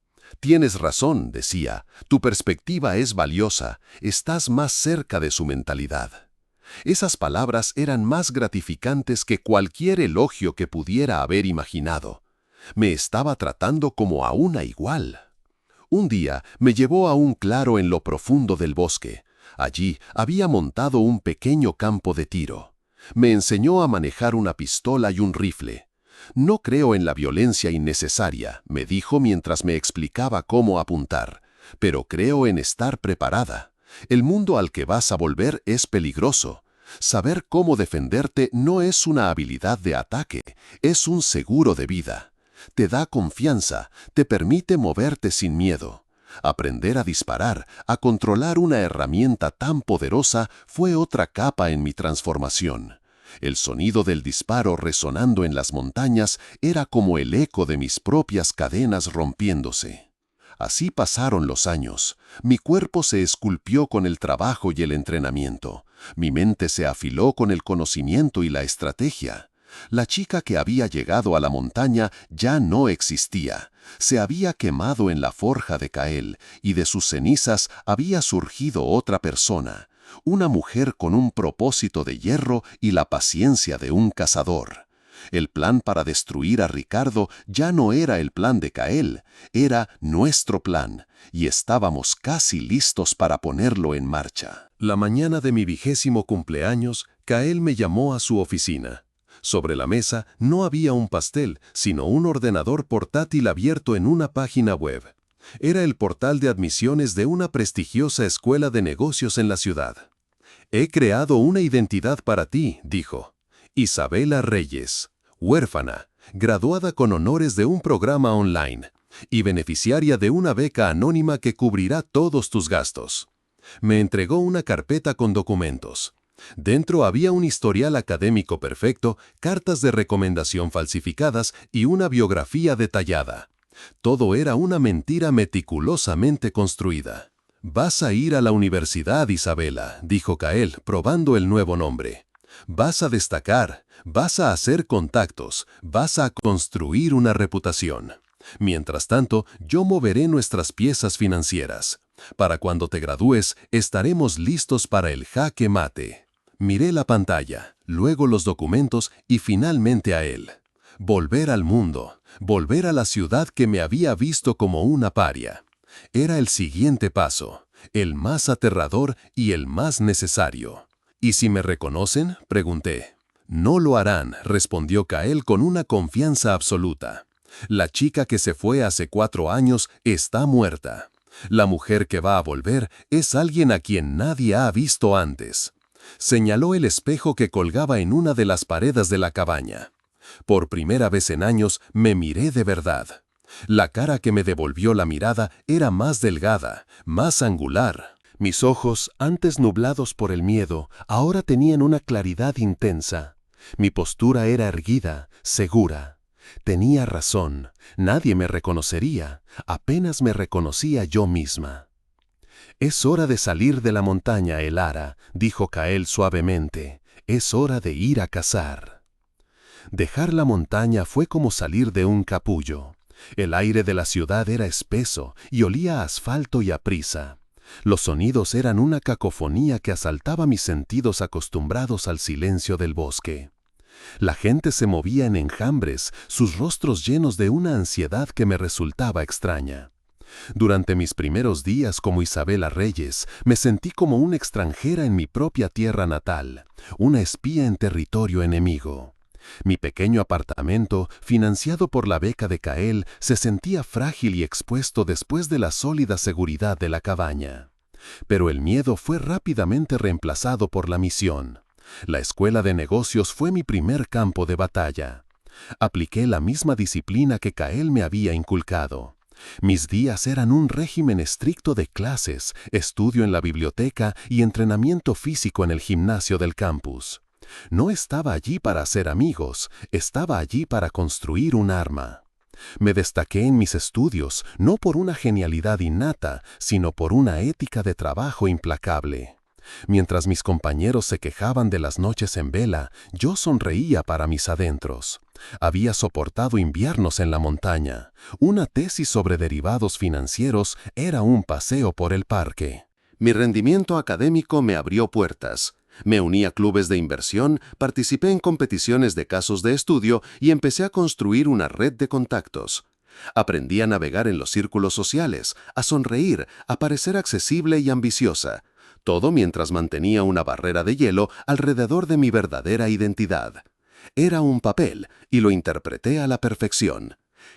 Tienes razón, decía, tu perspectiva es valiosa, estás más cerca de su mentalidad. Esas palabras eran más gratificantes que cualquier elogio que pudiera haber imaginado. Me estaba tratando como a una igual. Un día me llevó a un claro en lo profundo del bosque. Allí había montado un pequeño campo de tiro. Me enseñó a manejar una pistola y un rifle. No creo en la violencia innecesaria, me dijo mientras me explicaba cómo apuntar, pero creo en estar preparada. El mundo al que vas a volver es peligroso. Saber cómo defenderte no es una habilidad de ataque, es un seguro de vida. Te da confianza, te permite moverte sin miedo. Aprender a disparar, a controlar una herramienta tan poderosa, fue otra capa en mi transformación. El sonido del disparo resonando en las montañas era como el eco de mis propias cadenas rompiéndose. Así pasaron los años. Mi cuerpo se esculpió con el trabajo y el entrenamiento. Mi mente se afiló con el conocimiento y la estrategia. La chica que había llegado a la montaña ya no existía. Se había quemado en la forja de Kael y de sus cenizas había surgido otra persona. Una mujer con un propósito de hierro y la paciencia de un cazador. El plan para destruir a Ricardo ya no era el plan de Kael, era nuestro plan, y estábamos casi listos para ponerlo en marcha. La mañana de mi 20º cumpleaños, Kael me llamó a su oficina. Sobre la mesa no había un pastel, sino un ordenador portátil abierto en una página web. Era el portal de admisiones de una prestigiosa escuela de negocios en la ciudad. «He creado una identidad para ti», dijo. Isabela Reyes, huérfana, graduada con honores de un programa online y beneficiaria de una beca anónima que cubrirá todos tus gastos. Me entregó una carpeta con documentos. Dentro había un historial académico perfecto, cartas de recomendación falsificadas y una biografía detallada. Todo era una mentira meticulosamente construida. «Vas a ir a la universidad, Isabela», dijo Kael, probando el nuevo nombre. «Vas a destacar, vas a hacer contactos, vas a construir una reputación. Mientras tanto, yo moveré nuestras piezas financieras. Para cuando te gradúes, estaremos listos para el jaque mate». Miré la pantalla, luego los documentos y finalmente a él. Volver al mundo, volver a la ciudad que me había visto como una paria. Era el siguiente paso, el más aterrador y el más necesario. «¿Y si me reconocen?», pregunté. «No lo harán», respondió Kael con una confianza absoluta. «La chica que se fue hace 4 años está muerta. La mujer que va a volver es alguien a quien nadie ha visto antes». Señaló el espejo que colgaba en una de las paredes de la cabaña. Por primera vez en años me miré de verdad. La cara que me devolvió la mirada era más delgada, más angular. Mis ojos, antes nublados por el miedo, ahora tenían una claridad intensa. Mi postura era erguida, segura. Tenía razón, nadie me reconocería, apenas me reconocía yo misma. «Es hora de salir de la montaña, Elara», dijo Kael suavemente. «Es hora de ir a cazar». Dejar la montaña fue como salir de un capullo. El aire de la ciudad era espeso y olía a asfalto y a prisa. Los sonidos eran una cacofonía que asaltaba mis sentidos acostumbrados al silencio del bosque. La gente se movía en enjambres, sus rostros llenos de una ansiedad que me resultaba extraña. Durante mis primeros días como Isabela Reyes, me sentí como una extranjera en mi propia tierra natal, una espía en territorio enemigo. Mi pequeño apartamento, financiado por la beca de Kael, se sentía frágil y expuesto después de la sólida seguridad de la cabaña. Pero el miedo fue rápidamente reemplazado por la misión. La escuela de negocios fue mi primer campo de batalla. Apliqué la misma disciplina que Kael me había inculcado. Mis días eran un régimen estricto de clases, estudio en la biblioteca y entrenamiento físico en el gimnasio del campus. No estaba allí para hacer amigos, estaba allí para construir un arma. Me destaqué en mis estudios, no por una genialidad innata, sino por una ética de trabajo implacable. Mientras mis compañeros se quejaban de las noches en vela, yo sonreía para mis adentros. Había soportado inviernos en la montaña. Una tesis sobre derivados financieros era un paseo por el parque. Mi rendimiento académico me abrió puertas. Me uní a clubes de inversión, participé en competiciones de casos de estudio y empecé a construir una red de contactos. Aprendí a navegar en los círculos sociales, a sonreír, a parecer accesible y ambiciosa. Todo mientras mantenía una barrera de hielo alrededor de mi verdadera identidad. Era un papel y lo interpreté a la perfección.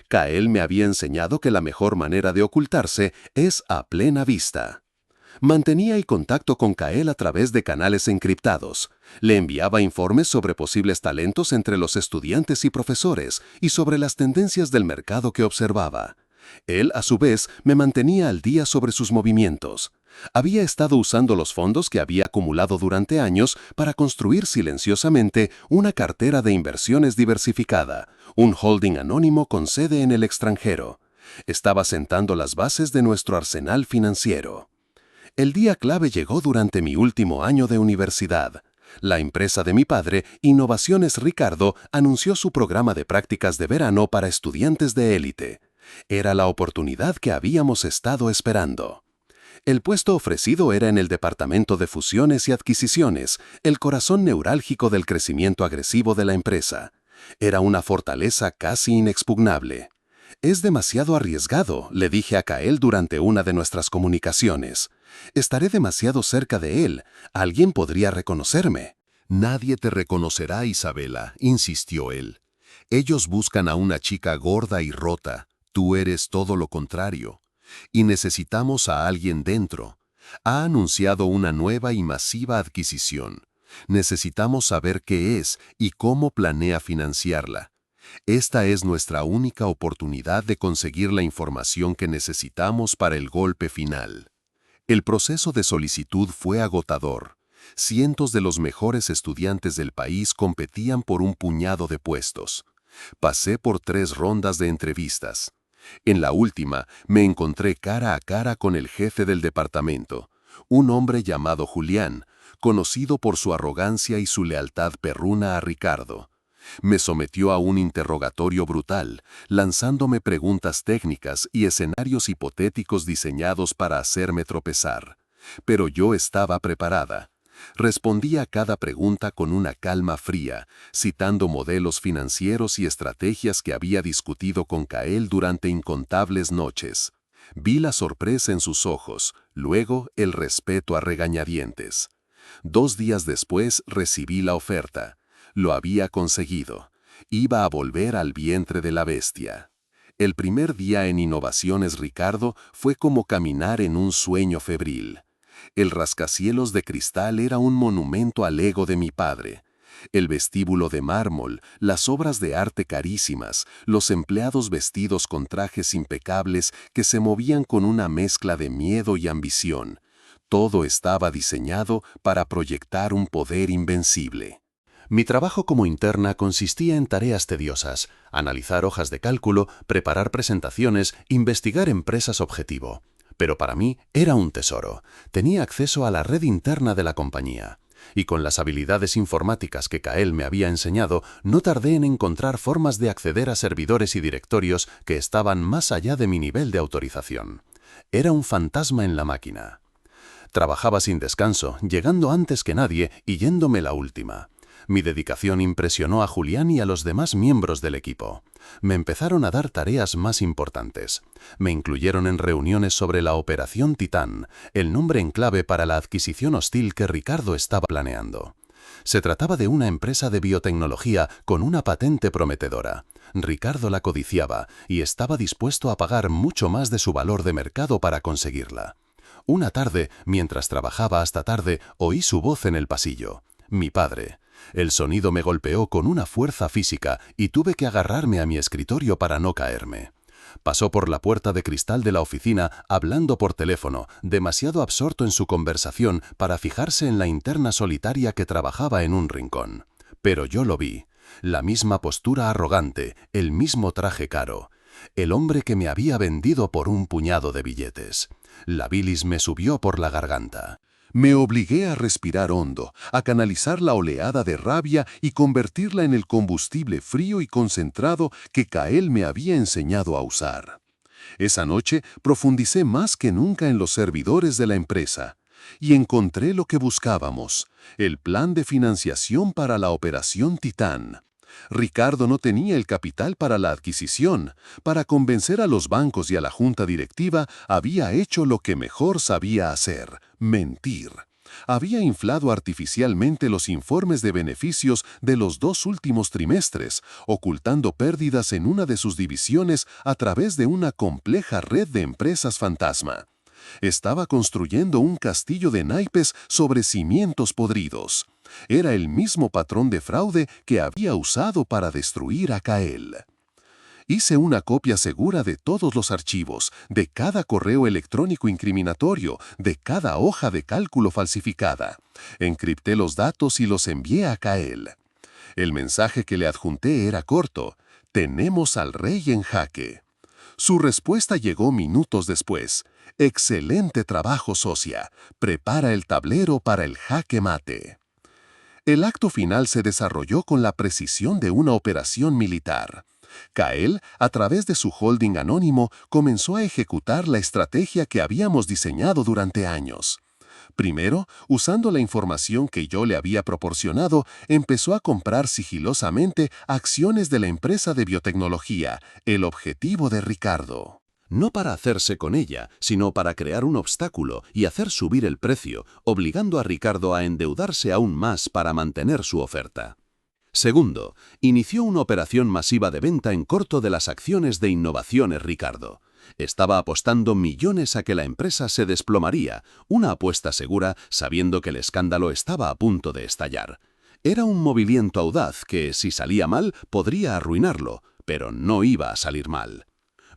Kael me había enseñado que la mejor manera de ocultarse es a plena vista. Mantenía el contacto con Kael a través de canales encriptados. Le enviaba informes sobre posibles talentos entre los estudiantes y profesores y sobre las tendencias del mercado que observaba. Él, a su vez, me mantenía al día sobre sus movimientos. Había estado usando los fondos que había acumulado durante años para construir silenciosamente una cartera de inversiones diversificada, un holding anónimo con sede en el extranjero. Estaba sentando las bases de nuestro arsenal financiero. El día clave llegó durante mi último año de universidad. La empresa de mi padre, Innovaciones Ricardo, anunció su programa de prácticas de verano para estudiantes de élite. Era la oportunidad que habíamos estado esperando. El puesto ofrecido era en el departamento de fusiones y adquisiciones, el corazón neurálgico del crecimiento agresivo de la empresa. Era una fortaleza casi inexpugnable. «Es demasiado arriesgado», le dije a Kael durante una de nuestras comunicaciones. «Estaré demasiado cerca de él. Alguien podría reconocerme». «Nadie te reconocerá, Isabela», insistió él. «Ellos buscan a una chica gorda y rota. Tú eres todo lo contrario. Y necesitamos a alguien dentro. Ha anunciado una nueva y masiva adquisición. Necesitamos saber qué es y cómo planea financiarla. Esta es nuestra única oportunidad de conseguir la información que necesitamos para el golpe final». El proceso de solicitud fue agotador. Cientos de los mejores estudiantes del país competían por un puñado de puestos. Pasé por 3 rondas de entrevistas. En la última, me encontré cara a cara con el jefe del departamento, un hombre llamado Julián, conocido por su arrogancia y su lealtad perruna a Ricardo. Me sometió a un interrogatorio brutal, lanzándome preguntas técnicas y escenarios hipotéticos diseñados para hacerme tropezar. Pero yo estaba preparada. Respondí a cada pregunta con una calma fría, citando modelos financieros y estrategias que había discutido con Kael durante incontables noches. Vi la sorpresa en sus ojos, luego el respeto a regañadientes. 2 días después recibí la oferta. Lo había conseguido. Iba a volver al vientre de la bestia. El primer día en Innovaciones Ricardo fue como caminar en un sueño febril. El rascacielos de cristal era un monumento al ego de mi padre. El vestíbulo de mármol, las obras de arte carísimas, los empleados vestidos con trajes impecables que se movían con una mezcla de miedo y ambición. Todo estaba diseñado para proyectar un poder invencible. Mi trabajo como interna consistía en tareas tediosas: analizar hojas de cálculo, preparar presentaciones, investigar empresas objetivo. Pero para mí era un tesoro. Tenía acceso a la red interna de la compañía. Y con las habilidades informáticas que Kael me había enseñado, no tardé en encontrar formas de acceder a servidores y directorios que estaban más allá de mi nivel de autorización. Era un fantasma en la máquina. Trabajaba sin descanso, llegando antes que nadie y yéndome la última. Mi dedicación impresionó a Julián y a los demás miembros del equipo. Me empezaron a dar tareas más importantes. Me incluyeron en reuniones sobre la Operación Titán, el nombre en clave para la adquisición hostil que Ricardo estaba planeando. Se trataba de una empresa de biotecnología con una patente prometedora. Ricardo la codiciaba y estaba dispuesto a pagar mucho más de su valor de mercado para conseguirla. Una tarde, mientras trabajaba hasta tarde, oí su voz en el pasillo. Mi padre. El sonido me golpeó con una fuerza física y tuve que agarrarme a mi escritorio para no caerme. Pasó por la puerta de cristal de la oficina hablando por teléfono, demasiado absorto en su conversación para fijarse en la interna solitaria que trabajaba en un rincón. Pero yo lo vi. La misma postura arrogante, el mismo traje caro. El hombre que me había vendido por un puñado de billetes. La bilis me subió por la garganta. Me obligué a respirar hondo, a canalizar la oleada de rabia y convertirla en el combustible frío y concentrado que Kael me había enseñado a usar. Esa noche profundicé más que nunca en los servidores de la empresa y encontré lo que buscábamos: el plan de financiación para la Operación Titán. Ricardo no tenía el capital para la adquisición. Para convencer a los bancos y a la junta directiva, había hecho lo que mejor sabía hacer: mentir. Había inflado artificialmente los informes de beneficios de los 2 últimos trimestres, ocultando pérdidas en una de sus divisiones a través de una compleja red de empresas fantasma. Estaba construyendo un castillo de naipes sobre cimientos podridos. Era el mismo patrón de fraude que había usado para destruir a Kael. Hice una copia segura de todos los archivos, de cada correo electrónico incriminatorio, de cada hoja de cálculo falsificada. Encripté los datos y los envié a Kael. El mensaje que le adjunté era corto: «Tenemos al rey en jaque». Su respuesta llegó minutos después: «Excelente trabajo, socia. Prepara el tablero para el jaque mate». El acto final se desarrolló con la precisión de una operación militar. Kael, a través de su holding anónimo, comenzó a ejecutar la estrategia que habíamos diseñado durante años. Primero, usando la información que yo le había proporcionado, empezó a comprar sigilosamente acciones de la empresa de biotecnología, el objetivo de Ricardo. No para hacerse con ella, sino para crear un obstáculo y hacer subir el precio, obligando a Ricardo a endeudarse aún más para mantener su oferta. Segundo, inició una operación masiva de venta en corto de las acciones de Innovaciones Ricardo. Estaba apostando millones a que la empresa se desplomaría, una apuesta segura sabiendo que el escándalo estaba a punto de estallar. Era un movimiento audaz que, si salía mal, podría arruinarlo, pero no iba a salir mal.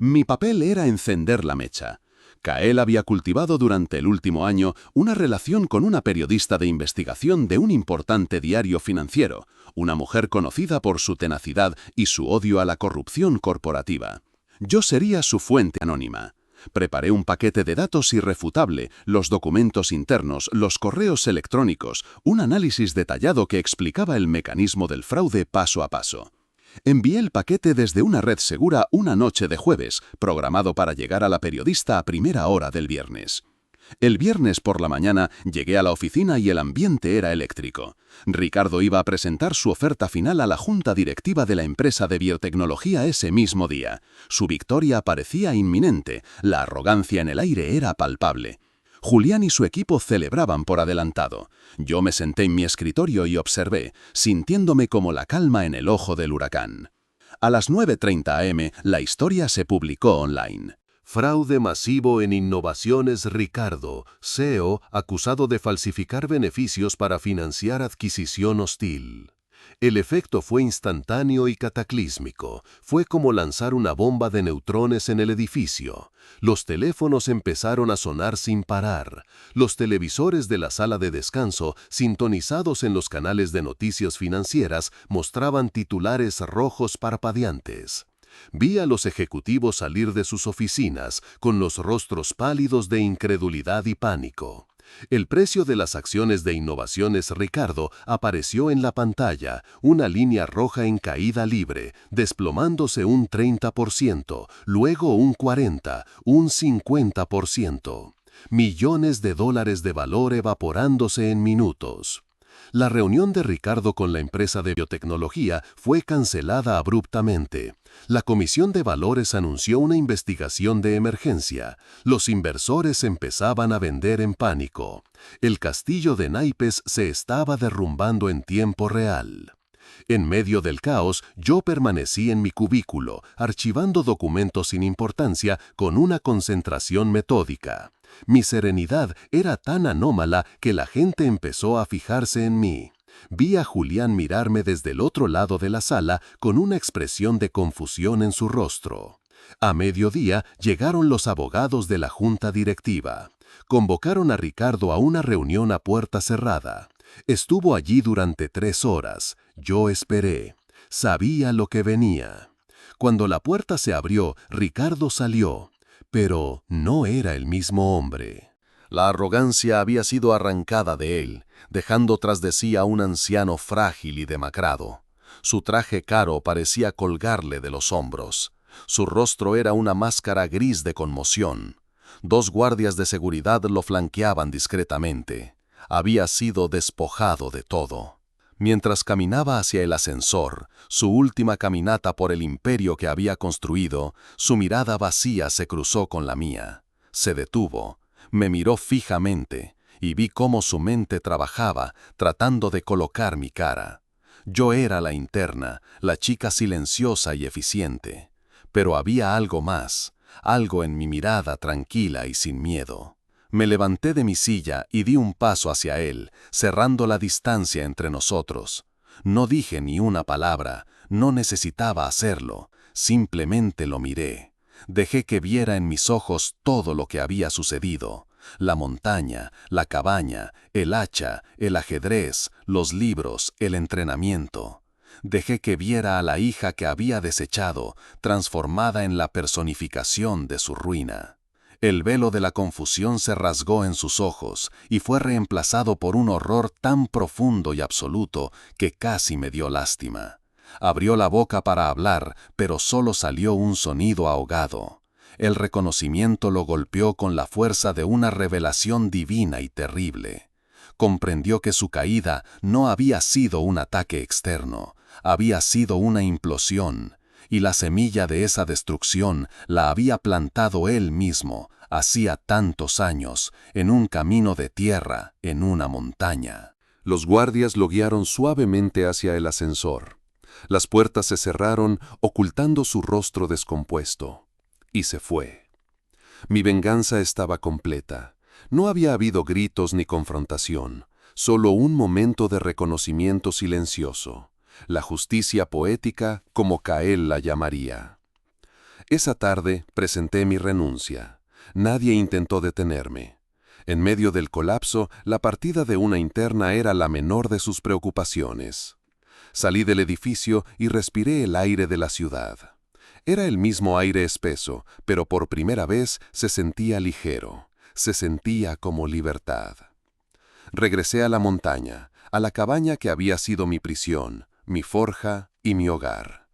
Mi papel era encender la mecha. Kael había cultivado durante el último año una relación con una periodista de investigación de un importante diario financiero, una mujer conocida por su tenacidad y su odio a la corrupción corporativa. Yo sería su fuente anónima. Preparé un paquete de datos irrefutable, los documentos internos, los correos electrónicos, un análisis detallado que explicaba el mecanismo del fraude paso a paso. Envié el paquete desde una red segura una noche de jueves, programado para llegar a la periodista a primera hora del viernes. El viernes por la mañana llegué a la oficina y el ambiente era eléctrico. Ricardo iba a presentar su oferta final a la junta directiva de la empresa de biotecnología ese mismo día. Su victoria parecía inminente, la arrogancia en el aire era palpable. Julián y su equipo celebraban por adelantado. Yo me senté en mi escritorio y observé, sintiéndome como la calma en el ojo del huracán. A las 9:30 am, la historia se publicó online. Fraude masivo en Innovaciones Ricardo, CEO acusado de falsificar beneficios para financiar adquisición hostil. El efecto fue instantáneo y cataclísmico. Fue como lanzar una bomba de neutrones en el edificio. Los teléfonos empezaron a sonar sin parar. Los televisores de la sala de descanso, sintonizados en los canales de noticias financieras, mostraban titulares rojos parpadeantes. Vi a los ejecutivos salir de sus oficinas, con los rostros pálidos de incredulidad y pánico. El precio de las acciones de Innovaciones Ricardo apareció en la pantalla, una línea roja en caída libre, desplomándose un 30%, luego un 40%, un 50%. Millones de dólares de valor evaporándose en minutos. La reunión de Ricardo con la empresa de biotecnología fue cancelada abruptamente. La Comisión de Valores anunció una investigación de emergencia. Los inversores empezaban a vender en pánico. El castillo de naipes se estaba derrumbando en tiempo real. En medio del caos, yo permanecí en mi cubículo, archivando documentos sin importancia con una concentración metódica. Mi serenidad era tan anómala que la gente empezó a fijarse en mí. Vi a Julián mirarme desde el otro lado de la sala con una expresión de confusión en su rostro. A mediodía llegaron los abogados de la junta directiva. Convocaron a Ricardo a una reunión a puerta cerrada. Estuvo allí durante 3 horas. Yo esperé. Sabía lo que venía. Cuando la puerta se abrió, Ricardo salió. Pero no era el mismo hombre. La arrogancia había sido arrancada de él, dejando tras de sí a un anciano frágil y demacrado. Su traje caro parecía colgarle de los hombros. Su rostro era una máscara gris de conmoción. 2 guardias de seguridad lo flanqueaban discretamente. Había sido despojado de todo. Mientras caminaba hacia el ascensor, su última caminata por el imperio que había construido, su mirada vacía se cruzó con la mía. Se detuvo, me miró fijamente y vi cómo su mente trabajaba tratando de colocar mi cara. Yo era la interna, la chica silenciosa y eficiente. Pero había algo más, algo en mi mirada tranquila y sin miedo. Me levanté de mi silla y di un paso hacia él, cerrando la distancia entre nosotros. No dije ni una palabra, no necesitaba hacerlo. Simplemente lo miré. Dejé que viera en mis ojos todo lo que había sucedido. La montaña, la cabaña, el hacha, el ajedrez, los libros, el entrenamiento. Dejé que viera a la hija que había desechado, transformada en la personificación de su ruina. El velo de la confusión se rasgó en sus ojos y fue reemplazado por un horror tan profundo y absoluto que casi me dio lástima. Abrió la boca para hablar, pero solo salió un sonido ahogado. El reconocimiento lo golpeó con la fuerza de una revelación divina y terrible. Comprendió que su caída no había sido un ataque externo, había sido una implosión, y la semilla de esa destrucción la había plantado él mismo, hacía tantos años, en un camino de tierra, en una montaña. Los guardias lo guiaron suavemente hacia el ascensor. Las puertas se cerraron, ocultando su rostro descompuesto. Y se fue. Mi venganza estaba completa. No había habido gritos ni confrontación, solo un momento de reconocimiento silencioso. La justicia poética, como Cael la llamaría. Esa tarde presenté mi renuncia. Nadie intentó detenerme. En medio del colapso, la partida de una interna era la menor de sus preocupaciones. Salí del edificio y respiré el aire de la ciudad. Era el mismo aire espeso, pero por primera vez se sentía ligero, se sentía como libertad. Regresé a la montaña, a la cabaña que había sido mi prisión, mi forja y mi hogar.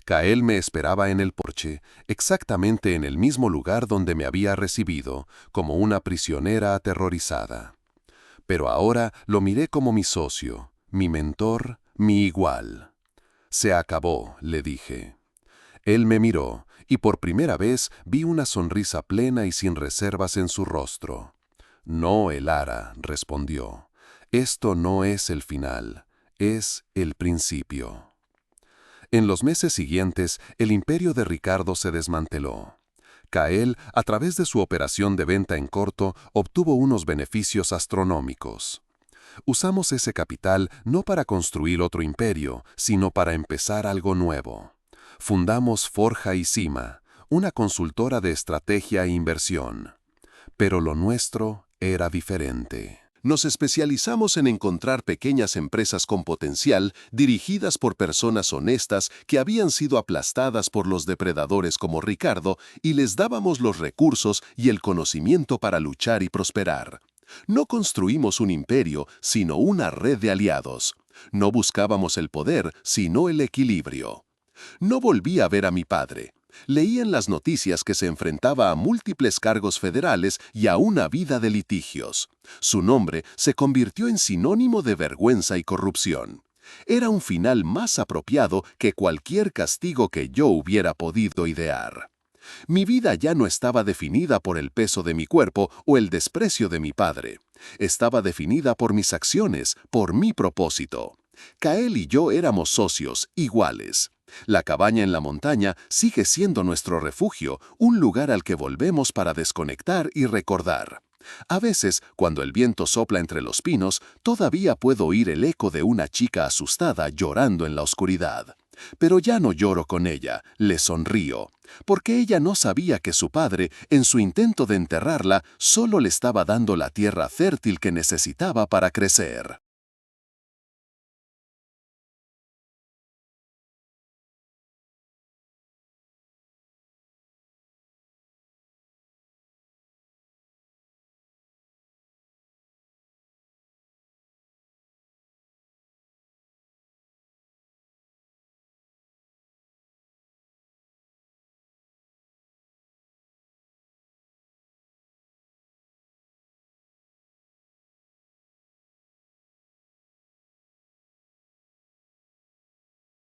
Cael me esperaba en el porche, exactamente en el mismo lugar donde me había recibido, como una prisionera aterrorizada. Pero ahora lo miré como mi socio, mi mentor, mi igual. Se acabó, le dije. Él me miró, y por primera vez vi una sonrisa plena y sin reservas en su rostro. No, Elara, respondió. Esto no es el final, es el principio. En los meses siguientes, el imperio de Ricardo se desmanteló. Cael, a través de su operación de venta en corto, obtuvo unos beneficios astronómicos. Usamos ese capital no para construir otro imperio, sino para empezar algo nuevo. Fundamos Forja y Cima, una consultora de estrategia e inversión. Pero lo nuestro era diferente. Nos especializamos en encontrar pequeñas empresas con potencial dirigidas por personas honestas que habían sido aplastadas por los depredadores como Ricardo y les dábamos los recursos y el conocimiento para luchar y prosperar. No construimos un imperio, sino una red de aliados. No buscábamos el poder, sino el equilibrio. No volví a ver a mi padre. Leí en las noticias que se enfrentaba a múltiples cargos federales y a una vida de litigios. Su nombre se convirtió en sinónimo de vergüenza y corrupción. Era un final más apropiado que cualquier castigo que yo hubiera podido idear. Mi vida ya no estaba definida por el peso de mi cuerpo o el desprecio de mi padre. Estaba definida por mis acciones, por mi propósito. Cael y yo éramos socios, iguales. La cabaña en la montaña sigue siendo nuestro refugio, un lugar al que volvemos para desconectar y recordar. A veces, cuando el viento sopla entre los pinos, todavía puedo oír el eco de una chica asustada llorando en la oscuridad. Pero ya no lloro con ella, le sonrío, porque ella no sabía que su padre, en su intento de enterrarla, solo le estaba dando la tierra fértil que necesitaba para crecer.